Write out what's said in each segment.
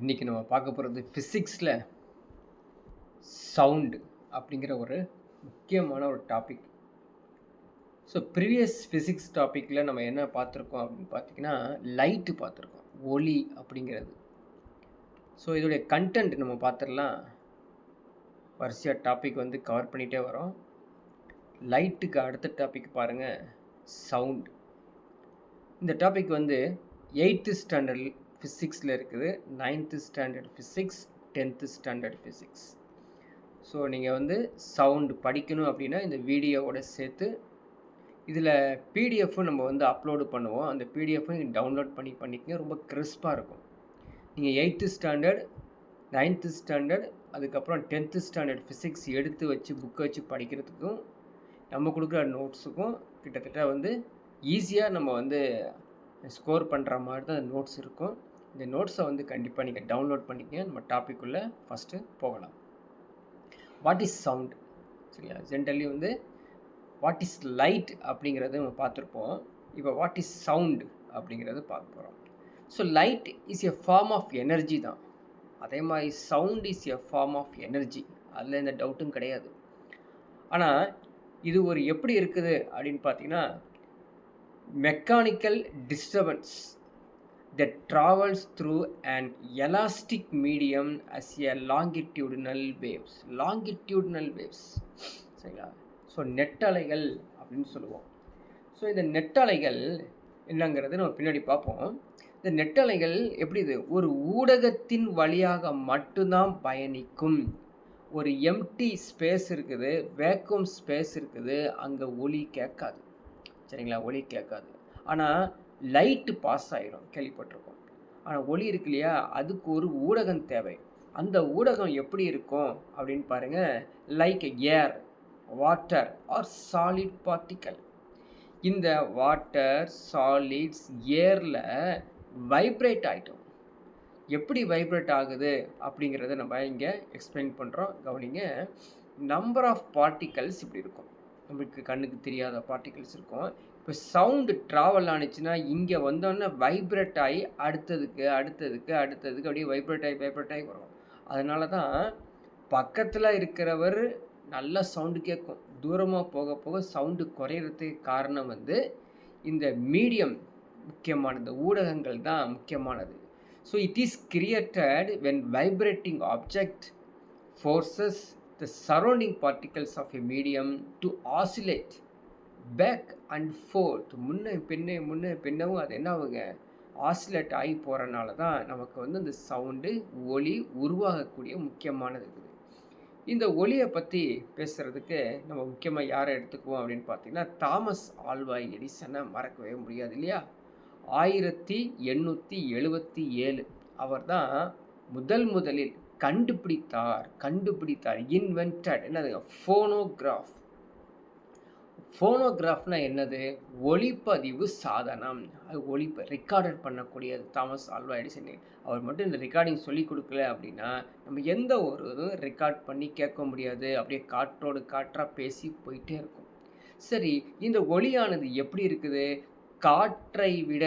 இன்றைக்கி நம்ம பார்க்க போகிறது ஃபிசிக்ஸில் சவுண்டு அப்படிங்கிற ஒரு முக்கியமான ஒரு டாபிக். ஸோ ப்ரீவியஸ் ஃபிசிக்ஸ் டாப்பிக்கில் நம்ம என்ன பார்த்துருக்கோம் அப்படின்னு பார்த்திங்கன்னா, லைட்டு பார்த்துருக்கோம், ஒளி அப்படிங்கிறது. ஸோ இதோடைய கண்டென்ட் நம்ம பார்த்துடலாம். வரிசையாக டாபிக் வந்து கவர் பண்ணிகிட்டே வரோம். லைட்டுக்கு அடுத்த டாபிக் பாருங்கள், சவுண்டு. இந்த டாபிக் வந்து 8th ஸ்டாண்டர்ட் ஃபிசிக்ஸில் இருக்குது, 9th standard physics, 10th standard physics. So நீங்கள் வந்து சவுண்டு படிக்கணும் அப்படின்னா இந்த வீடியோவோட சேர்த்து இதில் பிடிஎஃப்பும் நம்ம வந்து அப்லோடு பண்ணுவோம். அந்த பிடிஎஃப்பும் நீங்கள் டவுன்லோட் பண்ணிக்கங்க. ரொம்ப கிறிஸ்பாக இருக்கும். நீங்கள் 8th ஸ்டாண்டர்ட், 9th ஸ்டாண்டர்ட், அதுக்கப்புறம் 10th ஸ்டாண்டர்ட் ஃபிசிக்ஸ் எடுத்து வச்சு புக்கை வச்சு படிக்கிறதுக்கும் நம்ம கொடுக்குற நோட்ஸுக்கும் கிட்டத்தட்ட வந்து ஈஸியாக நம்ம வந்து ஸ்கோர் பண்ணுற மாதிரி தான் நோட்ஸ் இருக்கும். இந்த நோட்ஸை வந்து கண்டிப்பாக நீங்கள் டவுன்லோட் பண்ணிக்கங்க. நம்ம டாப்பிக்குள்ளே ஃபஸ்ட்டு போகலாம். What is sound? சரியா, ஜென்ரலி வந்து வாட் இஸ் லைட் அப்படிங்கிறது நம்ம பார்த்துருப்போம். இப்போ வாட் இஸ் சவுண்ட் அப்படிங்கிறது பார்க்க போகிறோம். So light is a form of energy தான். அதே மாதிரி sound is a form of energy, அதில் எந்த டவுட்டும் கிடையாது. ஆனால் இது ஒரு எப்படி இருக்குது அப்படின்னு பார்த்தீங்கன்னா, mechanical disturbance that travels through an elastic medium as a longitudinal waves. சரிங்களா? ஸோ நெட்டலைகள் அப்படின்னு சொல்லுவோம். ஸோ இந்த நெட்டலைகள் என்னங்கிறது நம்ம பின்னாடி பார்ப்போம். இந்த நெட்டலைகள் எப்படி இது ஒரு ஊடகத்தின் வழியாக மட்டும்தான் பயணிக்கும். ஒரு எம்டி ஸ்பேஸ் இருக்குது, வேக்யூம் ஸ்பேஸ் இருக்குது, அங்கே ஒலி கேட்காது. சரிங்களா, ஒலி கேட்காது. ஆனால் லைட்டு பாஸ் ஆகிடும், கேள்விப்பட்டிருக்கோம். ஆனால் ஒளி இருக்கு இல்லையா, அதுக்கு ஒரு ஊடகம் தேவை. அந்த ஊடகம் எப்படி இருக்கும் அப்படின்னு பாருங்கள். லைக் ஏர், வாட்டர் ஆர் சாலிட் பார்ட்டிக்கல். இந்த வாட்டர், சாலிட்ஸ், ஏரில் வைப்ரேட் ஆகிட்டோம். எப்படி வைப்ரேட் ஆகுது அப்படிங்கிறத நம்ம இங்கே எக்ஸ்பிளைன் பண்ணுறோம். கவனிங்க. நம்பர் ஆஃப் பார்ட்டிகல்ஸ் இப்படி இருக்கும். நம்மளுக்கு கண்ணுக்கு தெரியாத பார்ட்டிகல்ஸ் இருக்கும். இப்போ சவுண்டு ட்ராவல் ஆனிச்சுன்னா இங்கே வந்தோடனே வைப்ரேட் ஆகி அடுத்ததுக்கு அப்படியே வைப்ரேட் ஆகி வரும். அதனால தான் பக்கத்தில் இருக்கிறவர் நல்ல சவுண்டு கேட்கும், தூரமாக போக போக சவுண்டு குறையிறதுக்கு காரணம் வந்து இந்த மீடியம் முக்கியமானது, ஊடகங்கள் தான் முக்கியமானது. So it is created when vibrating object forces the surrounding particles of a medium to oscillate back and forth. முன்ன பின்னவும் அது என்ன ஆகுங்க, ஆசிலேட் ஆகி போகிறனால தான் நமக்கு வந்து இந்த சவுண்டு, ஒலி உருவாகக்கூடிய முக்கியமானது இருக்குது. இந்த ஒலியை பற்றி பேசுகிறதுக்கு நம்ம முக்கியமாக யாரை எடுத்துக்குவோம் அப்படின்னு பார்த்தீங்கன்னா, தாமஸ் ஆல்வா எடிசனை மறக்கவே முடியாது இல்லையா. 1877 அவர் தான் முதலில் கண்டுபிடித்தார் இன்வென்டட் என்னது, ஃபோனோகிராஃப். ஃபோனோகிராஃப்னா என்னது, ஒளிப்பதிவு சாதனம். அது ரெக்கார்டட் பண்ணக்கூடியது. தாமஸ் ஆல்வா எடிசன் அவர் மட்டும் இந்த ரெக்கார்டிங் சொல்லி கொடுக்கல அப்படின்னா நம்ம எந்த ஒரு இதுவும் ரெக்கார்ட் பண்ணி கேட்க முடியாது. அப்படியே காற்றோடு காற்றாக பேசி போயிட்டே இருக்கும். சரி, இந்த ஒளியானது எப்படி இருக்குது, காற்றை விட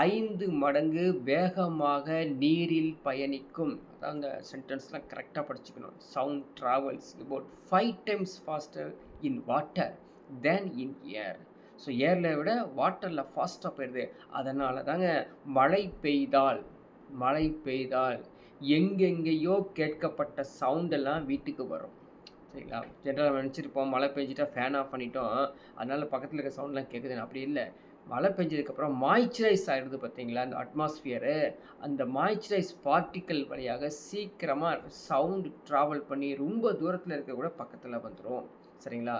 5 மடங்கு வேகமாக நீரில் பயணிக்கும். அதான் அந்த சென்டென்ஸ்லாம் கரெக்டாக படிச்சுக்கணும். Sound travels about 5 times faster in water than in air. So ஏரில் விட வாட்டரில் ஃபாஸ்ட்டாக போயிடுது. அதனால தாங்க மழை பெய்தால் எங்கெங்கேயோ கேட்கப்பட்ட சவுண்டெல்லாம் வீட்டுக்கு வரும். சரிங்களா, ஜென்ரலாக நினச்சிருப்போம் மழை பெஞ்சிட்டா ஃபேன் ஆஃப் பண்ணிட்டோம், அதனால் பக்கத்தில் இருக்க சவுண்ட்லாம் கேட்குதுன்னு. அப்படி இல்லை. மழை பெஞ்சதுக்கப்புறம் மாய்ச்சரைஸ் ஆகிடுது பார்த்தீங்களா அந்த அட்மாஸ்ஃபியரு. அந்த மாய்ச்சரைஸ் பார்ட்டிக்கல் வழியாக சீக்கிரமாக சவுண்டு ட்ராவல் பண்ணி ரொம்ப தூரத்தில் இருக்க கூட பக்கத்தில் வந்துடும். சரிங்களா.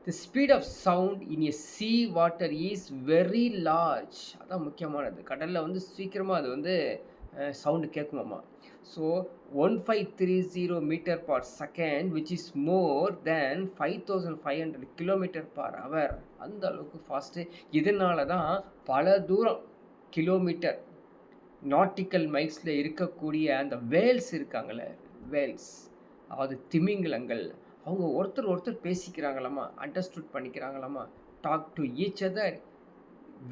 The speed of sound in a sea water is very large. அதான் முக்கியமானது. கடலில் வந்து சீக்கிரமாக அது வந்து சவுண்டு கேட்குமாம்மா. So 1530 metre per second which is more than 5500 kilometre per hour. அந்த அளவுக்கு ஃபாஸ்ட்டு. இதனால தான் பல தூரம் கிலோமீட்டர் நாட்டிக்கல் மைல்ஸில் இருக்கக்கூடிய அந்த வேல்ஸ் இருக்காங்களே, வேல்ஸ் அதாவது திமிங்கலங்கள், அவங்க ஒருத்தர் பேசிக்கிறாங்களாமா, அண்டர்ஸ்டுட் பண்ணிக்கிறாங்களாமா, talk to each other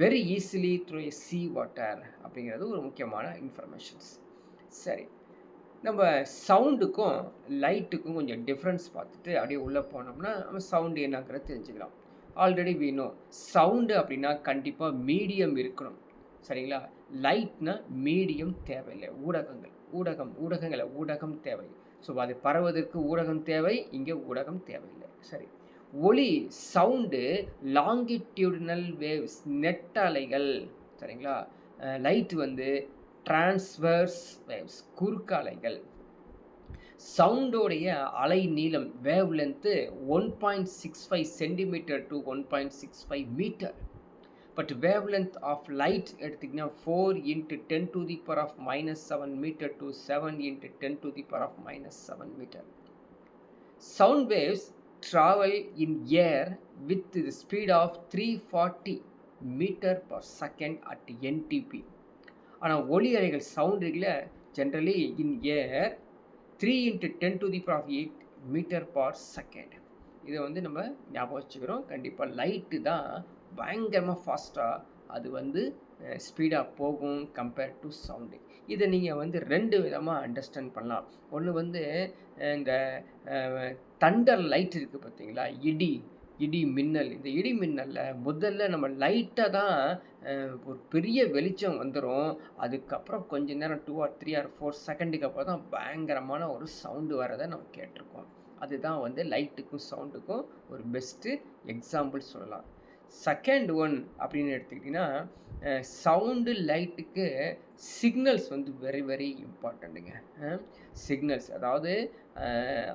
very easily through a sea water அப்படிங்கிறது ஒரு முக்கியமான இன்ஃபர்மேஷன்ஸ். சரி. நம்ம சவுண்டுக்கும், லைட்டுக்கும் கொஞ்சம் டிஃப்ரென்ஸ் பார்த்துட்டு அப்படியே உள்ளே போனோம்னா, நம்ம சவுண்டு என்னங்கிறத தெரிஞ்சுக்கலாம். ஆல்ரெடி வி நோ சவுண்டு அப்படின்னா கண்டிப்பாக மீடியம் இருக்கணும். சரிங்களா? லைட்னா மீடியம் தேவையில்லை. ஊடகம் தேவை. ஸோ அது பரவுவதற்கு ஊடகம் தேவை. இங்கே ஊடகம் தேவையில்லை. சரி. ஒலி சவுண்டு லாங்கிட்யூடினல் வேவ்ஸ் நெட்டலைகள். சரிங்களா? லைட் வந்து டிரான்ஸ்வர்ஸ் வேவ்ஸ் குறுக்கு அலைகள். சவுண்டோடைய அலை நீளம் wavelength 1.65 centimetre to 1.65 metre. But wave length of light எடுத்திங்கன்னா 4 × 10⁻⁻7 metre to 7 × 10⁻⁻7 metre. Sound waves travel in air with the speed of 340 meter per second at NTP. ஆனால் ஒலி அலைகள் சவுண்டுகளை ஜென்ரலி இன் ஏர் 3 × 10⁸ மீட்டர் பர் செகண்ட். இதை வந்து நம்ம ஞாபகம் வச்சுக்கிறோம். கண்டிப்பாக லைட்டு தான் பயங்கரமாக ஃபாஸ்ட்டாக அது வந்து ஸ்பீடாக போகும் கம்பேர்ட் டு சவுண்டு. இதை நீங்கள் வந்து 2 விதமாக அண்டர்ஸ்டாண்ட் பண்ணலாம். ஒன்று வந்து இந்த தண்டர் லைட் இருக்குது பார்த்தீங்களா, இடி மின்னல். இந்த இடி மின்னலில் முதல்ல நம்ம லைட்டாக தான் ஒரு பெரிய வெளிச்சம் வந்துடும். அதுக்கப்புறம் கொஞ்ச நேரம் 2 or 3 or 4 செகண்டுக்கு அப்புறம் தான் பயங்கரமான ஒரு சவுண்டு வரதை நம்ம கேட்டிருக்கோம். அதுதான் வந்து லைட்டுக்கும் சவுண்டுக்கும் ஒரு பெஸ்ட்டு எக்ஸாம்பிள் சொல்லலாம். செகண்ட் ஒன் அப்படின்னு எடுத்துக்கிட்டிங்கன்னா, சவுண்டு லைட்டுக்கு சிக்னல்ஸ் வந்து வெரி வெரி இம்பார்ட்டண்ட்டுங்க. சிக்னல்ஸ் அதாவது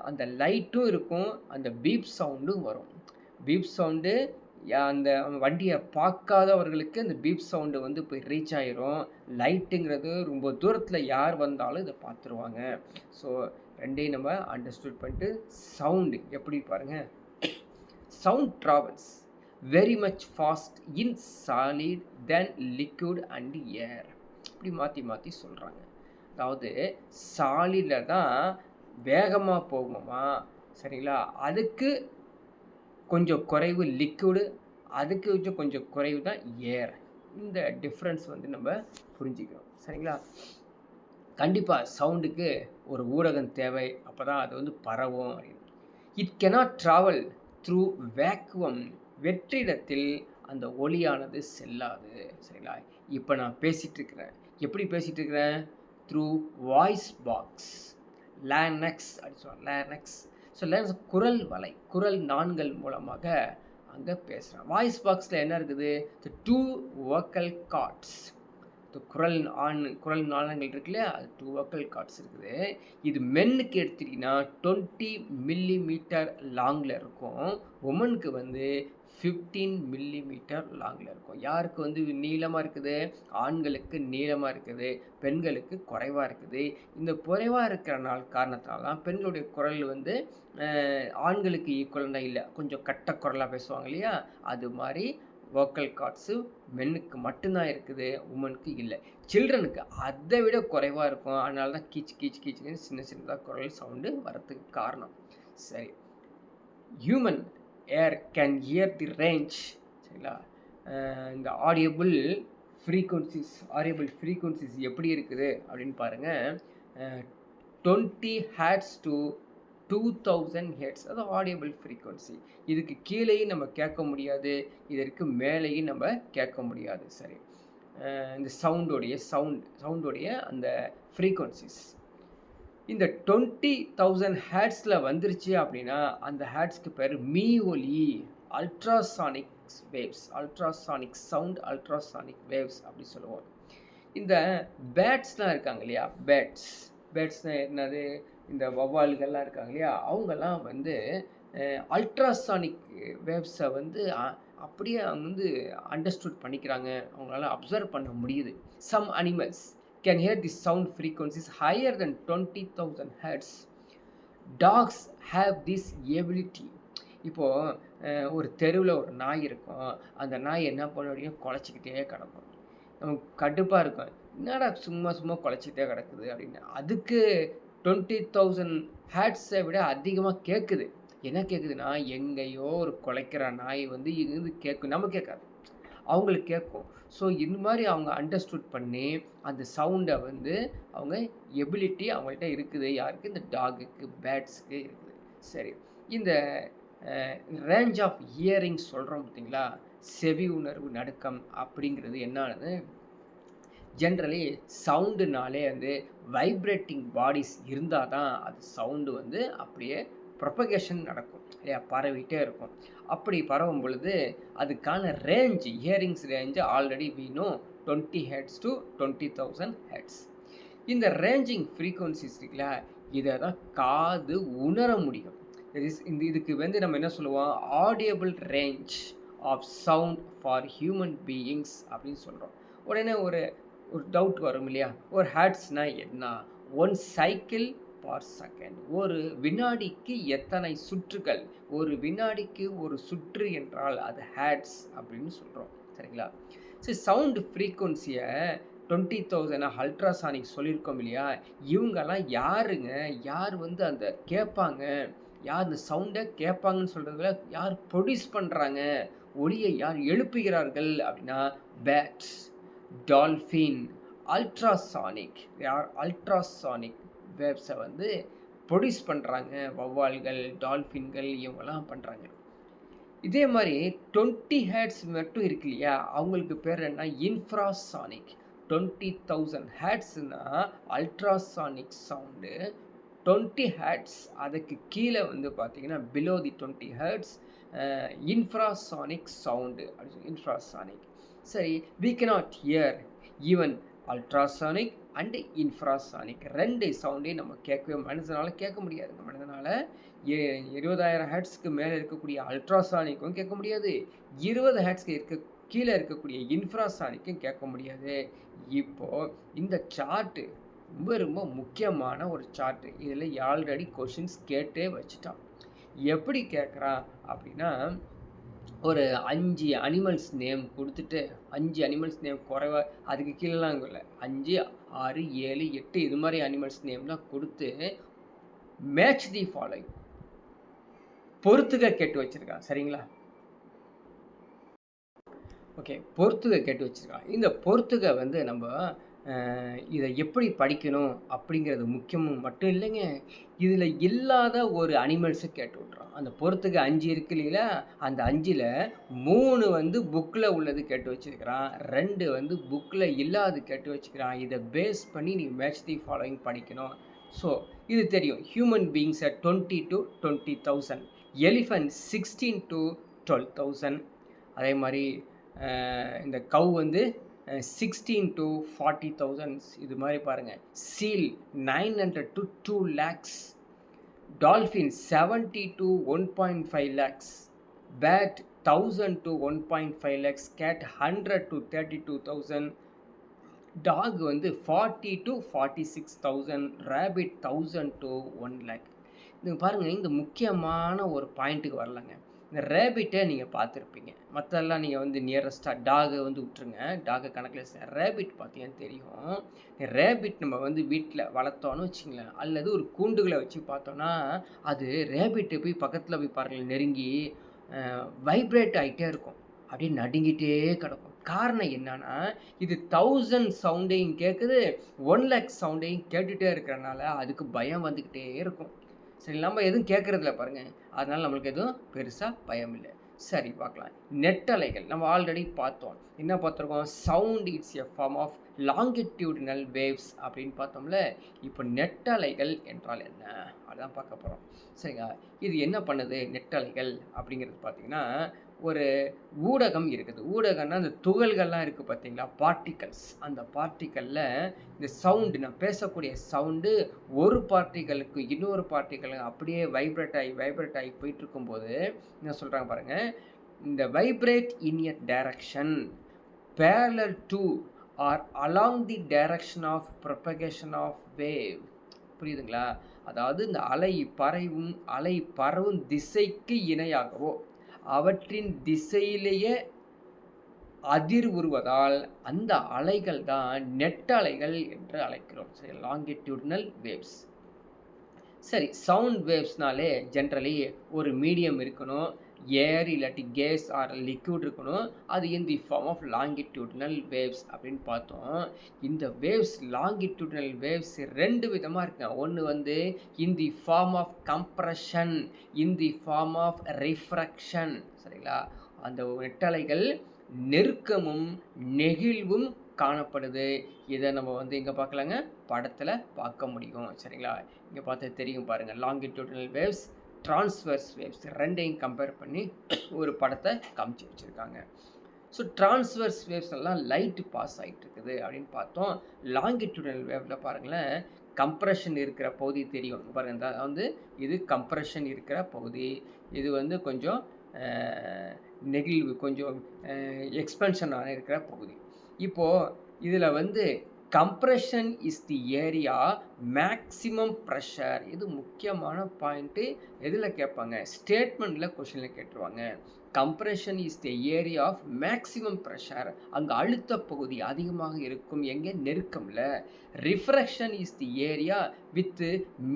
அந்த லைட்டும் இருக்கும், அந்த பீப் சவுண்டும் வரும். பீப் சவுண்டு அந்த வண்டியை பார்க்காதவர்களுக்கு அந்த பீப் சவுண்டு வந்து போய் ரீச் ஆகிரும். லைட்டுங்கிறது ரொம்ப தூரத்தில் யார் வந்தாலும் இதை பார்த்துருவாங்க. ஸோ ரெண்டையும் நம்ம அண்டர்ஸ்டுட் பண்ணிட்டு சவுண்டு எப்படி பாருங்கள். Sound travels very much fast in solid then liquid and ஏர். இப்படி மாற்றி மாற்றி சொல்கிறாங்க. அதாவது சாலிடில் தான் வேகமாக போகுமாமா, சரிங்களா? அதுக்கு கொஞ்சம் குறைவு லிக்விடு, அதுக்கு கொஞ்சம் குறைவு தான் ஏர். இந்த டிஃப்ரென்ஸ் வந்து நம்ம புரிஞ்சுக்கிறோம், சரிங்களா? கண்டிப்பாக சவுண்டுக்கு ஒரு ஊடகம் தேவை, அப்போ தான் அது வந்து பரவும் அப்படின்னு. It cannot travel through vacuum. வெற்றிடத்தில் அந்த ஒலியானது செல்லாது, சரிங்களா? இப்போ நான் பேசிகிட்டு இருக்கிறேன். எப்படி பேசிகிட்டு இருக்கிறேன்? த்ரூ வாய்ஸ் பாக்ஸ், லேர்னக்ஸ் அப்படின்னு சொல்லுவாங்க. லேர்னக்ஸ். ஸோ லேர்னக்ஸ் குரல் வலை, குரல் நாண்கள் மூலமாக அங்கே பேசுகிறேன். வாய்ஸ் பாக்ஸில் என்ன இருக்குது? த 2 வோக்கல் கார்ட்ஸ். குரல் நாளங்கள் இருக்கு இல்லையா, அது 2 வோக்கல் கார்ட்ஸ் இருக்குது. இது மென்னுக்கு எடுத்துட்டிங்கன்னா 20 மில்லிமீட்டர் லாங்கில் இருக்கும். உமனுக்கு வந்து 15 மில்லிமீட்டர் லாங்கில் இருக்கும். யாருக்கு வந்து நீளமாக இருக்குது? ஆண்களுக்கு நீளமாக இருக்குது, பெண்களுக்கு குறைவாக இருக்குது. இந்த குறைவாக இருக்கிற காரணத்தால் தான் பெண்களுடைய குரல் வந்து ஆண்களுக்கு ஈக்குவலாக இல்லை, கொஞ்சம் கட்ட குரலாக பேசுவாங்க இல்லையா, அது மாதிரி வோக்கல் கார்ட்ஸு மென்னுக்கு மட்டும்தான் இருக்குது, உமனுக்கு இல்லை. சில்ட்ரனுக்கு அதை விட குறைவாக இருக்கும். அதனால தான் கீச்சுன்னு சின்னதாக குரல் சவுண்டு வரத்துக்கு காரணம். சரி. Human air can hear the range, சரிங்களா? இந்த ஆடியபிள் ஃப்ரீக்வன்சிஸ் எப்படி இருக்குது அப்படின்னு பாருங்கள். 20 Hz to 2000 Hz, அது ஆடியபிள் ஃப்ரீக்வன்சி. இதுக்கு கீழேயும் நம்ம கேட்க முடியாது, இதற்கு மேலேயும் நம்ம கேட்க முடியாது. சரி. இந்த சவுண்டோடைய அந்த ஃப்ரீக்வன்சிஸ் இந்த 20,000 ஹேர்ட்ஸில் வந்துருச்சு அப்படின்னா அந்த ஹேர்ட்ஸ்க்கு பேர் மீ ஒலி, ultrasonic waves, ultrasonic sound, ultrasonic waves அப்படி சொல்லுவோம். இந்த பேட்ஸ்லாம் இருக்காங்க இல்லையா, பேட்ஸ்னால் என்னது? இந்த வௌவால்கள்லாம் இருக்காங்க இல்லையா, அவங்கெல்லாம் வந்து அல்ட்ராசானிக் வேவ்ஸை வந்து அப்படியே அவங்க வந்து அண்டர்ஸ்டுட் பண்ணிக்கிறாங்க, அவங்களால அப்சர்வ் பண்ண முடியுது. Some animals can hear the sound frequencies higher than 20,000 Hz. Dogs have this ability. இப்போது ஒரு தெருவில் ஒரு நாய் இருக்கும், அந்த நாய் என்ன பண்ண முடியும்? குலைச்சிக்கிட்டே கிடக்கும். நமக்கு கடுப்பாக இருக்கும், என்னடா சும்மா குலைச்சிக்கிட்டே கிடக்குது அப்படின்னு. அதுக்கு 20,000 Hzஐ விட அதிகமாக கேட்குது. என்ன கேட்குதுன்னா, எங்கேயோ ஒரு குலைக்கிற நாய் வந்து இருந்து கேட்கும், நம்ம கேட்காது. அவங்களுக்கு கேட்கும். ஸோ இந்த மாதிரி அவங்க அண்டர்ஸ்டுட் பண்ணி அந்த சவுண்டை வந்து அவங்க எபிலிட்டி அவங்கள்ட்ட இருக்குது. யாருக்கு? இந்த டாகுக்கு, பேட்ஸுக்கு இருக்குது. சரி, இந்த ரேஞ்ச் ஆஃப் ஹியரிங் சொல்கிறோம் பார்த்தீங்களா, செவி உணர்வு நடுக்கம் அப்படிங்கிறது என்னானது, ஜென்ரலி சவுண்டுனாலே வந்து வைப்ரேட்டிங் பாடிஸ் இருந்தால் தான் அது சவுண்டு வந்து அப்படியே ப்ரொபகேஷன் நடக்கும் இல்லையா, பரவிட்டே இருக்கும். அப்படி பரவும் பொழுது அதுக்கான ரேஞ்ச், ஹியரிங்ஸ் ரேஞ்சு ஆல்ரெடி வீணும் 20 ஹெர்ட்ஸ் டு 20,000 ஹெர்ட்ஸ். இந்த ரேஞ்சிங் ஃப்ரீக்குவன்சிஸ் இருக்குல்ல, இதை தான் காது உணர முடியும். இதுக்கு வந்து நம்ம என்ன சொல்லுவோம், audible range of sound for human beings அப்படின்னு சொல்கிறோம். உடனே ஒரு டவுட் வரும் இல்லையா, ஒரு ஹெர்ட்ஸ்னால் என்ன? 1 சைக்கிள் பர் செகண்ட், ஒரு வினாடிக்கு எத்தனை சுற்றுகள், ஒரு வினாடிக்கு ஒரு சுற்று என்றால் அது ஹெர்ட்ஸ் அப்படின்னு சொல்கிறோம். சரிங்களா? சரி, சவுண்டு ஃப்ரீக்குவன்சியை 20,000 அல்ட்ராசானிக் சொல்லியிருக்கோம் இல்லையா, இவங்கெல்லாம் யாருங்க? யார் வந்து அந்த கேட்பாங்க, யார் இந்த சவுண்டை கேட்பாங்கன்னு சொல்கிறதுல யார் ப்ரொடியூஸ் பண்ணுறாங்க, ஒளியை யார் எழுப்புகிறார்கள் அப்படின்னா, பேட்ஸ், டால்ஃபின், அல்ட்ராசானிக், யார் அல்ட்ராசானிக் வேவ்ஸை வந்து ப்ரொடியூஸ் பண்ணுறாங்க. வௌவால்கள், டால்ஃபின்கள் இவங்கெல்லாம் பண்ணுறாங்க. இதே மாதிரி 20 ஹெர்ட்ஸ் மட்டும் இருக்கு இல்லையா, அவங்களுக்கு பேர் என்ன? இன்ஃப்ராசானிக். 20,000 ஹெர்ட்ஸ்னா அல்ட்ராசானிக் சவுண்டு. 20 ஹெர்ட்ஸ் அதுக்கு கீழே வந்து பார்த்தீங்கன்னா below the 20 hertz infrasonic sound. Infrasonic. சரி, we cannot hear even ultrasonic and infrasonic ரெண்டு சவுண்டையும் நம்ம கேட்கவே மனிதனால் கேட்க முடியாதுங்க. மனிதனால் 20,000 ஹெர்ட்ஸ்க்கு மேலே இருக்கக்கூடிய அல்ட்ராசானிக்கும் கேட்க முடியாது, 20 ஹெர்ட்ஸ்க்கு கீழே இருக்கக்கூடிய இன்ஃப்ராசானிக்கும் கேட்க முடியாது. இப்போது இந்த சார்ட்டு ரொம்ப ரொம்ப முக்கியமான ஒரு சார்ட்டு. இதில் ஆல்ரெடி கொஷின்ஸ் கேட்டே வச்சுட்டான். எப்படி கேட்குறான் அப்படின்னா, ஒரு 5 அனிமல்ஸ் நேம் கொடுத்துட்டு, 5 அனிமல்ஸ் நேம் குறைவா அதுக்கு கீழெலாம் இல்லை, 5, 6, 7, 8 இது மாதிரி அனிமல்ஸ் நேம்லாம் கொடுத்து மேட்ச் தி ஃபாலோயிங் பொறுத்துக கேட்டு வச்சுருக்கான். சரிங்களா? ஓகே, பொறுத்துக கேட்டு வச்சுருக்கான். இந்த பொறுத்துக வந்து நம்ம இதை எப்படி படிக்கணும் அப்படிங்கிறது முக்கியமும் மட்டும் இல்லைங்க, இதில் இல்லாத ஒரு அனிமல்ஸை கேட்டு விட்றான். அந்த பொறுத்துக்கு 5 இருக்கு இல்லைங்களா, அந்த 5ல் 3 வந்து புக்கில் உள்ளது கேட்டு வச்சுருக்கிறான், 2 வந்து புக்கில் இல்லாது கேட்டு வச்சுக்கிறான். இதை பேஸ் பண்ணி நீங்கள் மேட்ச் தி ஃபாலோயிங் படிக்கணும். ஸோ இது தெரியும். ஹியூமன் பீயிங்ஸை 20 to 20,000, எலிஃபண்ட் 16 to 12,000, அதே மாதிரி இந்த கவ் வந்து 16 to 40,000. இது மாதிரி பாருங்கள். Seal 900 to 2 lakhs, dolphin 70 to 1.5 lakhs, bat 1000 to 1.5 lakhs, cat 100 to 32,000, dog வந்து 40 to 46,000, ரேபிட் 1000 to 1 lakh. இது பாருங்கள், இந்த முக்கியமான ஒரு பாயிண்ட்டுக்கு வரலங்க. இந்த ரேபிட்டை நீங்கள் பார்த்துருப்பீங்க, மற்றெல்லாம் நீங்கள் வந்து நியரஸ்ட்டாக டாகை வந்து விட்டுருங்க, டாகை கணக்கில் ரேபிட் பார்த்தீங்கன்னு தெரியும். ரேபிட் நம்ம வந்து வீட்டில் வளர்த்தோன்னு வச்சுங்களேன், அல்லது ஒரு கூண்டுகளை வச்சு பார்த்தோன்னா அது ரேபிட்டை போய் பக்கத்தில் போய் பாருங்கள், நெருங்கி வைப்ரேட் ஆகிட்டே இருக்கும், அப்படியே நடுங்கிட்டே கிடக்கும். காரணம் என்னன்னா, இது 1000 சவுண்டையும் கேட்குது, 1 lakh சவுண்டையும் கேட்டுகிட்டே இருக்கிறனால அதுக்கு பயம் வந்துக்கிட்டே இருக்கும். சரி, நம்ம எதுவும் கேட்குறதில்ல பாருங்கள், அதனால் நம்மளுக்கு எதுவும் பெருசாக பயம் இல்லை. சரி, பார்க்கலாம். நெட்டலைகள் நம்ம ஆல்ரெடி பார்த்தோம். என்ன பார்த்துருக்கோம்? Sound it's a form of longitudinal waves அப்படின்னு பார்த்தோம்ல. இப்போ நெட்டலைகள் என்றால் என்ன அதுதான் பார்க்க போகிறோம். சரிங்களா? இது என்ன பண்ணுது நெட்டலைகள் அப்படிங்கிறது பார்த்தீங்கன்னா, ஒரு ஊடகம் இருக்குது. ஊடகம்னா அந்த துகள்கள்லாம் இருக்குது பார்த்தீங்களா, பார்ட்டிகல்ஸ். அந்த பார்ட்டிக்கலில் இந்த சவுண்டு, நான் பேசக்கூடிய சவுண்டு ஒரு பார்ட்டிகளுக்கு இன்னொரு பார்ட்டிக்கல் அப்படியே வைப்ரேட் ஆகி போயிட்டு இருக்கும்போது என்ன சொல்கிறாங்க பாருங்கள், இந்த vibrate in a direction parallel to or along the direction of propagation of wave. புரியுதுங்களா? அதாவது இந்த அலை பரவும் திசைக்கு இணையாகவோ அவற்றின் திசையிலேயே அதிர்வுறுவதால் அந்த அலைகள் தான் நெட்டலைகள் என்று அழைக்கிறோம். சரி, லாங்கிடியூடினல் வேவ்ஸ். சரி, சவுண்ட் வேவ்ஸ்னாலே ஜென்ரலி ஒரு மீடியம் இருக்கணும், ஏர் இல்லாட்டி கேஸ் ஆர் லிக்விட் இருக்கணும். அது in the form of longitudinal waves அப்படின்னு பார்த்தோம். இந்த வேவ்ஸ் லாங்கிடியூட்னல் வேவ்ஸ் 2 விதமாக இருக்குங்க. ஒன்று வந்து in the form of compression, in the form of refraction. சரிங்களா? அந்த நெட்டலைகள் நெருக்கமும் நெகிழ்வும் காணப்படுது. இதை நம்ம வந்து எங்கே பார்க்கலாங்க? படத்தில் பார்க்க முடியும். சரிங்களா? இங்கே பார்த்து தெரியும் பாருங்கள். லாங்கிடியூட்னல் வேவ்ஸ், டிரான்ஸ்வர்ஸ் வேவ்ஸ் ரெண்டையும் கம்பேர் பண்ணி ஒரு படத்தை காமிச்சு வச்சுருக்காங்க. ஸோ டிரான்ஸ்வர்ஸ் வேவ்ஸ் எல்லாம் லைட்டு பாஸ் ஆகிட்டு இருக்குது அப்படின்னு பார்த்தோம். லாங்கிடியூட்னல் வேவில் பாருங்களேன், கம்ப்ரெஷன் இருக்கிற பகுதி தெரியும் பாருங்கள். வந்து இது கம்ப்ரெஷன் இருக்கிற பகுதி, இது வந்து கொஞ்சம் நெகிழ்வு, கொஞ்சம் எக்ஸ்பென்ஷனாக இருக்கிற பகுதி. இப்போது இதில் வந்து compression is the area maximum pressure. இது முக்கியமான பாயிண்ட்டு. எதில் கேட்பாங்க? ஸ்டேட்மெண்ட்டில் கொஷினில் கேட்டுருவாங்க. Compression is the area of maximum pressure. அங்கே அழுத்த பகுதி அதிகமாக இருக்கும். எங்கே? நெருக்கமில். Refraction is the area with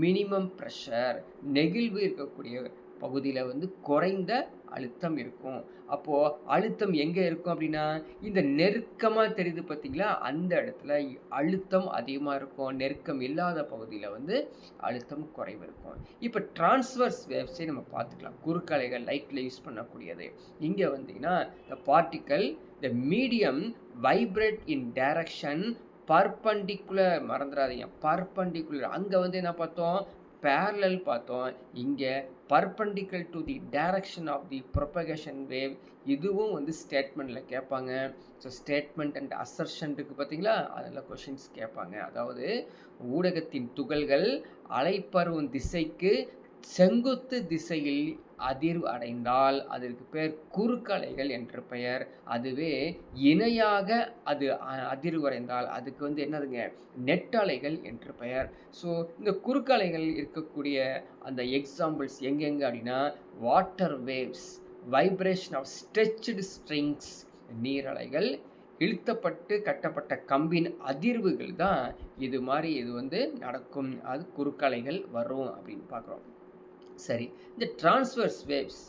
minimum pressure. நெகிழ்வு இருக்கக்கூடிய பகுதியில் வந்து குறைந்த அழுத்தம் இருக்கும். அப்போது அழுத்தம் எங்கே இருக்கும் அப்படின்னா, இந்த நெருக்கமாக தெரியுது பார்த்தீங்களா, அந்த இடத்துல அழுத்தம் அதிகமாக இருக்கும். நெருக்கம் இல்லாத பகுதியில் வந்து அழுத்தம் குறைவு இருக்கும். இப்போ டிரான்ஸ்வர்ஸ் வேவ்ஸை நம்ம பார்த்துக்கலாம். குறுக்கலைகள் லைட்டில் யூஸ் பண்ணக்கூடியது. இங்கே வந்தீங்கன்னா த பார்ட்டிக்கல் த மீடியம் வைப்ரேட் இன் டைரக்ஷன் பர்பண்டிகுலர். மறந்துடாதீங்க, பர்பண்டிகுலர். அங்கே வந்து என்ன பார்த்தோம்? parallel பார்த்தோம். இங்கே perpendicular to the direction of the propagation wave. இதுவும் வந்து ஸ்டேட்மெண்ட்டில் கேட்பாங்க. ஸோ ஸ்டேட்மெண்ட் அண்ட் அசர்ஷன் இருக்குது பார்த்தீங்களா, அதில் கொஷின்ஸ் கேட்பாங்க. அதாவது ஊடகத்தின் துகள்கள் அலைப்பருவும் திசைக்கு செங்குத்து திசையில் அதிர்வு அடைந்தால் அதற்கு பெயர் குறுக்கலைகள் என்று பெயர். அதுவே இணையாக அது அதிர்வடைந்தால் அதுக்கு வந்து என்னதுங்க? நெட்டலைகள் என்று பெயர். ஸோ இந்த குறுக்கலைகள் இருக்கக்கூடிய அந்த எக்ஸாம்பிள்ஸ் எங்கெங்கே அப்படின்னா, water waves, vibration of stretched strings, நீரலைகள், இழுத்தப்பட்டு கட்டப்பட்ட கம்பின் அதிர்வுகள் தான் இது மாதிரி இது வந்து நடக்கும். அது குறுக்கலைகள் வரும் அப்படின்னு பார்க்குறோம். சரி, இந்த transverse waves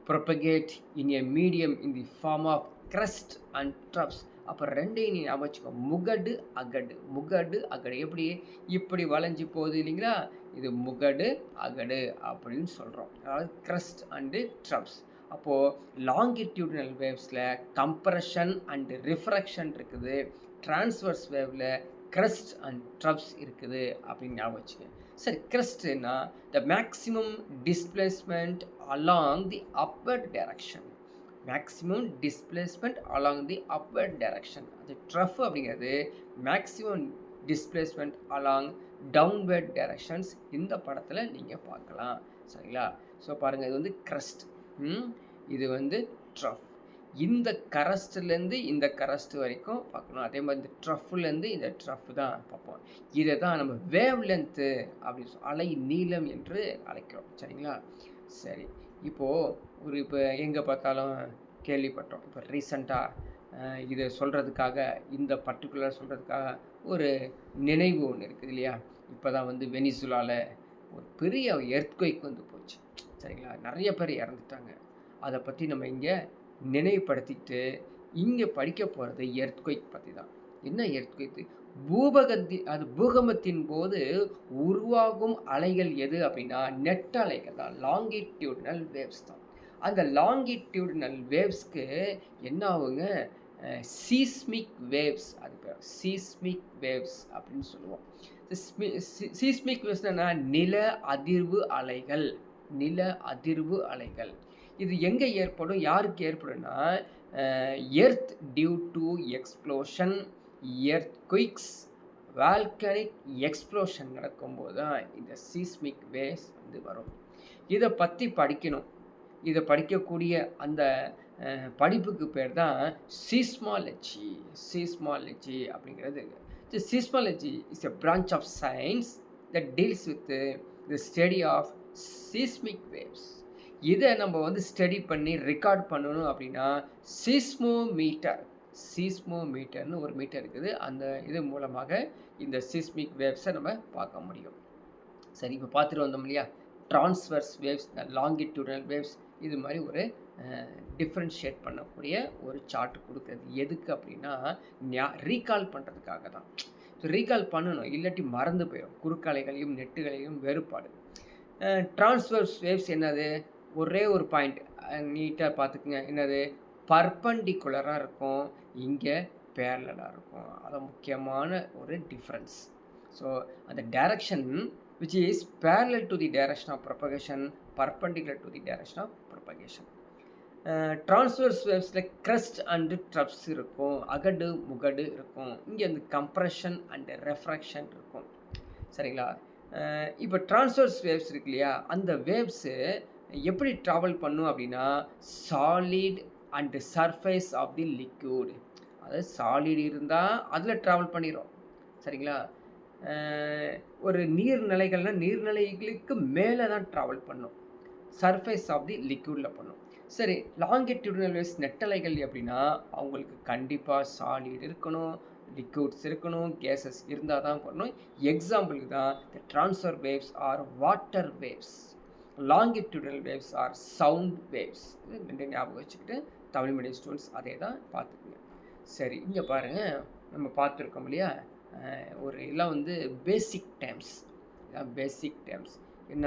propagate in a medium in the form of crest and troughs. அப்போ ரெண்டையும் நீ ஞாபகம் வச்சுக்கோ. முகடு அகடு, முகடு அகடு. எப்படி? இப்படி வளைஞ்சி போகுது இல்லைங்களா, இது முகடு அகடு அப்படின்னு சொல்கிறோம். அதாவது கிரஸ்ட் அண்டு ட்ரப்ஸ். அப்போது லாங்கிடியூட்னல் வேவ்ஸில் கம்ப்ரெஷன் அண்டு ரிஃப்ராக்ஷன் இருக்குது. டிரான்ஸ்வர்ஸ் வேவில் கிரஸ்ட் அண்ட் ட்ரப்ஸ் இருக்குது அப்படின்னு ஞாபகம் வச்சுக்க. சரி, கிரஸ்ட்னா the maximum displacement along the upward direction. Maximum displacement along the upward direction. அது ட்ரஃப் அப்படிங்கிறது maximum displacement along downward directions. இந்த படத்தில் நீங்கள் பார்க்கலாம். சரிங்களா? ஸோ பாருங்கள், இது வந்து கிரஸ்ட், இது வந்து ட்ரஃப். இந்த கரஸ்ட்லேருந்து இந்த கரஸ்ட் வரைக்கும் பார்க்கணும். அதே மாதிரி இந்த ட்ரஃப்லேருந்து இந்த ட்ரஃப் தான் பார்ப்போம். இதை தான் நம்ம வேவ் லென்த்து அப்படின்னு அலை நீளம் என்று அழைக்கிறோம். சரிங்களா? சரி, இப்போது இப்போ எங்கே பார்த்தாலும் கேள்விப்பட்டோம். இப்போ ரீசண்டாக இதை சொல்கிறதுக்காக, இந்த பர்டிகுலர் சொல்கிறதுக்காக ஒரு நினைவு ஒன்று இருக்குது இல்லையா? இப்போ தான் வந்து வெனிசுலாவில் ஒரு பெரிய எர்த்குவைக் வந்து போச்சு. சரிங்களா? நிறைய பேர் இறந்துட்டாங்க. அதை பற்றி நம்ம இங்கே நினைவுபடுத்திட்டு இங்கே படிக்க போகிறது எர்த்குவைக் பற்றி தான். என்ன எர்த்குவைக்? பூகம்பத்தின் போது உருவாகும் அலைகள் எது அப்படின்னா நெட் அலைகள் தான், லாங்கிடியூட்னல் வேவ்ஸ் தான். அந்த லாங்கிடியூட்னல் வேவ்ஸ்க்கு என்ன ஆகுங்க? Seismic waves. அது பேர் சீஸ்மிக் வேவ்ஸ் அப்படின்னு சொல்லுவோம். சீஸ்மிக் வேவ்ஸ்னா நில அதிர்வு அலைகள். நில அதிர்வு அலைகள் இது எங்கே ஏற்படும்? யாருக்கு ஏற்படும்னா, earth due to explosion, earthquakes, volcanic explosion நடக்கும்போது தான் இந்த சீஸ்மிக் வேவ்ஸ் வந்து வரும். இதை பற்றி படிக்கணும். இதை படிக்கக்கூடிய அந்த படிப்புக்கு பேர் தான் சீஸ்மாலஜி. சீஸ்மாலஜி அப்படிங்கிறது, seismology is a branch of science that deals with the study of seismic waves. இதை நம்ம வந்து ஸ்டடி பண்ணி ரெக்கார்ட் பண்ணணும் அப்படின்னா சீஸ்மோமீட்டர்னு ஒரு மீட்டர் இருக்குது. அந்த இது மூலமாக இந்த சீஸ்மிக் வேவ்ஸை நம்ம பார்க்க முடியும். சரி, இப்போ பார்த்துட்டு வந்தோம் இல்லையா? டிரான்ஸ்வர்ஸ் வேவ்ஸ், லாங்கிடியூடனல் வேவ்ஸ், இது மாதிரி ஒரு டிஃப்ரென்ஷியேட் பண்ணக்கூடிய ஒரு சார்ட் கொடுக்குறது. எதுக்கு அப்படின்னா ரீகால் பண்ணுறதுக்காக தான். ஸோ ரீகால் பண்ணணும், இல்லாட்டி மறந்து போயிடும் குறுக்கலைகளையும் நெட்டுகளையும் வேறுபாடு. ட்ரான்ஸ்வர்ஸ் வேவ்ஸ் என்னது, ஒரே ஒரு பாயிண்ட் நீட்டாக பார்த்துக்குங்க, என்னது பர்பண்டிகுலராக இருக்கும், இங்கே பேரலாக இருக்கும். அது முக்கியமான ஒரு டிஃப்ரென்ஸ். ஸோ அந்த direction which is parallel to the direction of propagation, perpendicular to the direction of propagation. Transverse waves like crest and troughs இருக்கும், அகடு முகடு இருக்கும், இங்கே வந்து கம்ப்ரெஷன் அண்ட் ரெஃப்ராக்ஷன் இருக்கும். சரிங்களா? இப்போ ட்ரான்ஸ்வர்ஸ் வேவ்ஸ் இருக்கு இல்லையா, அந்த வேவ்ஸு எப்படி ட்ராவல் பண்ணும் அப்படின்னா solid and surface of the liquid. அதாவது சாலிட் இருந்தால் அதில் ட்ராவல் பண்ணிடும். சரிங்களா? ஒரு நீர்நிலைகள்னால் நீர்நிலைகளுக்கு மேலே தான் ட்ராவல் பண்ணும், சர்ஃபேஸ் ஆஃப் தி லிக்யூடில் பண்ணும். சரி, லாங்கிடியூடினல் வேவ்ஸ் நெட்டலைகள் அப்படின்னா அவங்களுக்கு கண்டிப்பாக சாலிட் இருக்கணும், லிக்யூட்ஸ் இருக்கணும், கேஸஸ் இருந்தால் தான் பண்ணணும். எக்ஸாம்பிளுக்கு தான் the transfer waves are water waves, longitudinal waves are sound waves. இது ரெண்டு ஞாபகம் வச்சுக்கிட்டு தமிழ் மீடியம் ஸ்டூடெண்ட்ஸ் அதே தான் பார்த்துக்குங்க. சரி, இங்கே பாருங்கள், நம்ம பார்த்துருக்கோம் இல்லையா, ஒரு எல்லாம் வந்து பேசிக் டேர்ம்ஸ். இதான் பேசிக் டேர்ம்ஸ். என்ன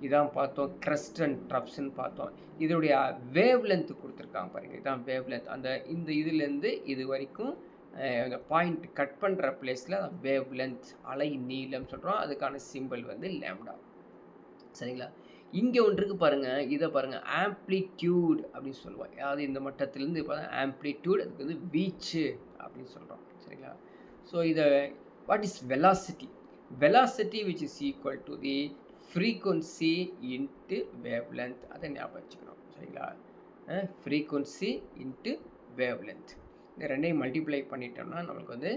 இதான் பார்த்தோம், க்ரஸ்ட் அண்ட் ட்ரப்ஸ்ன்னு பார்த்தோம். இதோடைய வேவ் லென்த்து கொடுத்துருக்காங்க பாருங்கள், இதான் வேவ் லென்த். அந்த இந்த இதுலேருந்து இது வரைக்கும் அந்த பாயிண்ட் கட் பண்ணுற பிளேஸில் வேவ் லென்த், அலை நீளம் சொல்கிறோம். அதுக்கான சிம்பிள் வந்து லேம்டா. சரிங்களா? இங்கே ஒன்று இருக்குது பாருங்கள், இதை பாருங்கள், ஆம்ப்ளிடியூட் அப்படின்னு சொல்லுவோம். அதாவது இந்த மட்டத்திலேருந்து இப்போ ஆம்ப்ளிடியூட், அதுக்கு வந்து வீச்சு அப்படின்னு சொல்கிறோம். சரிங்களா? ஸோ இதை what is velocity? Velocity which is equal to the frequency into wave length. அதை ஞாபகம் வச்சுக்கணும். சரிங்களா? ஃப்ரீக்வன்சி இன்ட்டு வேவ் லென்த், இந்த ரெண்டையும் மல்டிப்ளை பண்ணிட்டோம்னா நம்மளுக்கு வந்து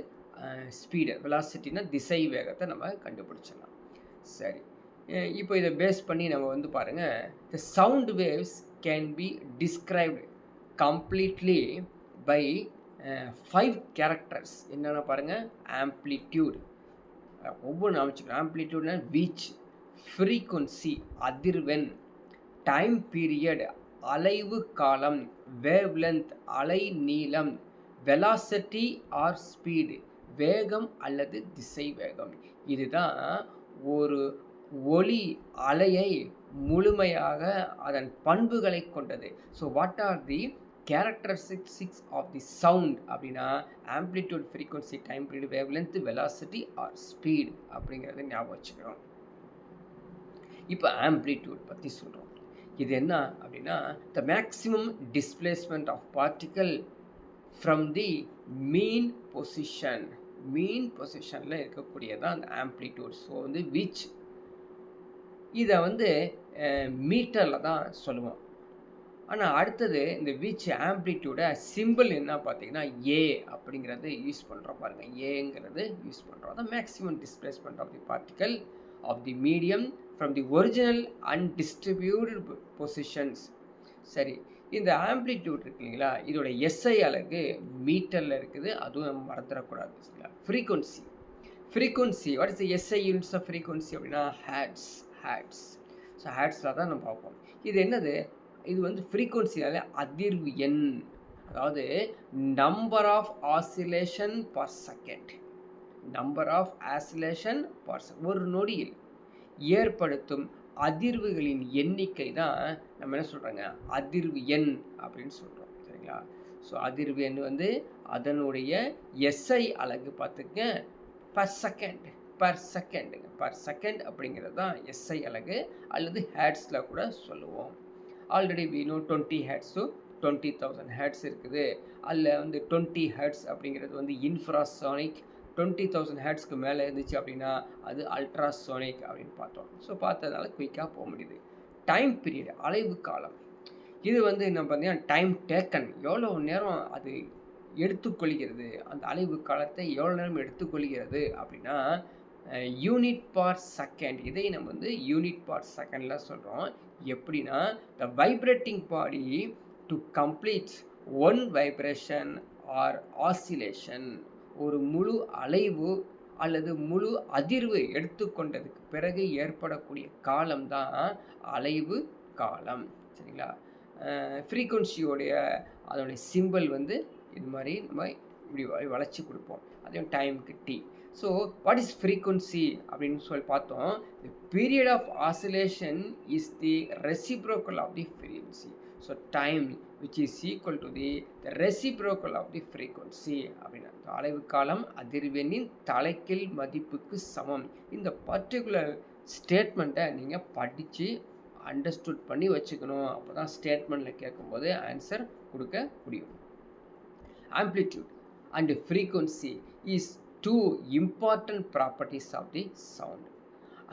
ஸ்பீடு, வெலாசிட்டினா திசை வேகத்தை நம்ம கண்டுபிடிச்சிடலாம். சரி, இப்போ இதை பேஸ் பண்ணி நம்ம வந்து பாருங்கள், the sound waves can be described completely by 5 characters. என்னென்ன பாருங்கள், ஆம்ப்ளிடியூட், ஒவ்வொன்று அமைச்சுக்கிறோம். ஆம்ப்ளிடியூட்னா வீச், ஃப்ரீக்வன்சி அதிர்வெண், டைம் பீரியட் அலைவு காலம், வேவ் லென்த் அலை நீளம், வெலாசிட்டி ஆர் ஸ்பீடு வேகம் அல்லது திசை வேகம். இதுதான் ஒரு ஒளி அலையை முழுமையாக அதன் பண்புகளை கொண்டது. So what are the characteristics of the sound அப்படின்னா amplitude, frequency, time period, wavelength, velocity or speed அப்படிங்கிறத ஞாபகம் வச்சுக்கிறோம். இப்போ ஆம்ப்ளிடியூட் பற்றி சொல்கிறோம். இது என்ன அப்படின்னா the maximum displacement of particle from the mean position. Mean பொசிஷனில் இருக்கக்கூடியதான் அந்த ஆம்ப்ளிடியூட். ஸோ வந்து விச் இதை வந்து மீட்டரில் தான் சொல்லுவோம். ஆனால் அடுத்தது இந்த வீச் ஆம்ப்ளிடியூட சிம்பிள் என்ன பார்த்தீங்கன்னா ஏ அப்படிங்கிறது யூஸ் பண்ணுறோம் பாருங்கள், ஏங்கிறது யூஸ் பண்ணுறோம். அதான் maximum displacement of the particle of the medium from the original undistributed positions. சரி, இந்த ஆம்ப்ளிடியூட் இருக்கு இல்லைங்களா, இதோட எஸ்ஐ அலகு மீட்டரில் இருக்குது, அதுவும் நம்ம மறந்துடக்கூடாது. சரிங்களா? Frequency, frequency what is the SI units of frequency அப்படின்னா ஹேட்ஸ். ஸோ ஹேட்ஸில் தான் நம்ம பார்ப்போம். இது என்னது, இது வந்து ஃப்ரீக்வன்சினால அதிர்வு எண், அதாவது number of oscillation per second, number of oscillation per ஒரு நொடியில் ஏற்படுத்தும் அதிர்வுகளின் எண்ணிக்கை தான் நம்ம என்ன சொல்கிறோங்க, அதிர்வு எண் அப்படின்னு சொல்கிறோம். சரிங்களா? ஸோ அதிர்வு எண் வந்து அதனுடைய எஸ்ஐ அலகு பார்த்துக்க பர் செகண்ட், பர் செகண்ட் அப்படிங்கிறது தான் எஸ்ஐ அலகு, அல்லது ஹேட்ஸில் கூட சொல்லுவோம். Already we know 20 hertz to 20,000 hertz இருக்குது. அதில் வந்து 20 hertz அப்படிங்கிறது வந்து இன்ஃப்ராசோனிக், 20,000 hertzக்கு மேலே இருந்துச்சு அப்படின்னா அது அல்ட்ராசோனிக் அப்படின்னு பார்த்தோம். ஸோ பார்த்ததுனால குயிக்காக போக முடியுது. டைம் பீரியட் அலைவு காலம், இது வந்து என்ன பார்த்தீங்கன்னா டைம் டேக்கன், எவ்வளோ நேரம் அது எடுத்துக்கொள்கிறது, அந்த அலைவு காலத்தை எவ்வளோ நேரம் எடுத்துக்கொள்கிறது அப்படின்னா யூனிட் பார் செகண்ட். இதை நம்ம வந்து யூனிட் பார் செகண்டில் சொல்கிறோம். எப்படின்னா the vibrating body to complete one vibration or oscillation, ஒரு முழு அலைவு அல்லது முழு அதிர்வு எடுத்துக்கொண்டதுக்கு பிறகு ஏற்படக்கூடிய காலம்தான் அலைவு காலம். சரிங்களா? ஃப்ரீக்வன்சியோடைய அதோடைய சிம்பிள் வந்து இது மாதிரி நம்ம இப்படி வளைச்சி கொடுப்போம். அதையும் டைமுக்கு T. So what is frequency அப்படின்னு சொல்லி பார்த்தோம். The period of oscillation is the reciprocal of the frequency. So time which is equal to the reciprocal of the frequency அப்படின்னா அலைவு காலம் அதிர்வெண்ணின் தலைகீழ் மதிப்புக்கு சமம். இந்த பர்டிகுலர் ஸ்டேட்மெண்ட்டை நீங்கள் படித்து அண்டர்ஸ்டுட் பண்ணி வச்சுக்கணும். அப்போ தான் ஸ்டேட்மெண்ட்டில் கேட்கும்போது ஆன்சர் கொடுக்க முடியும். Amplitude and frequency is two important properties of the sound.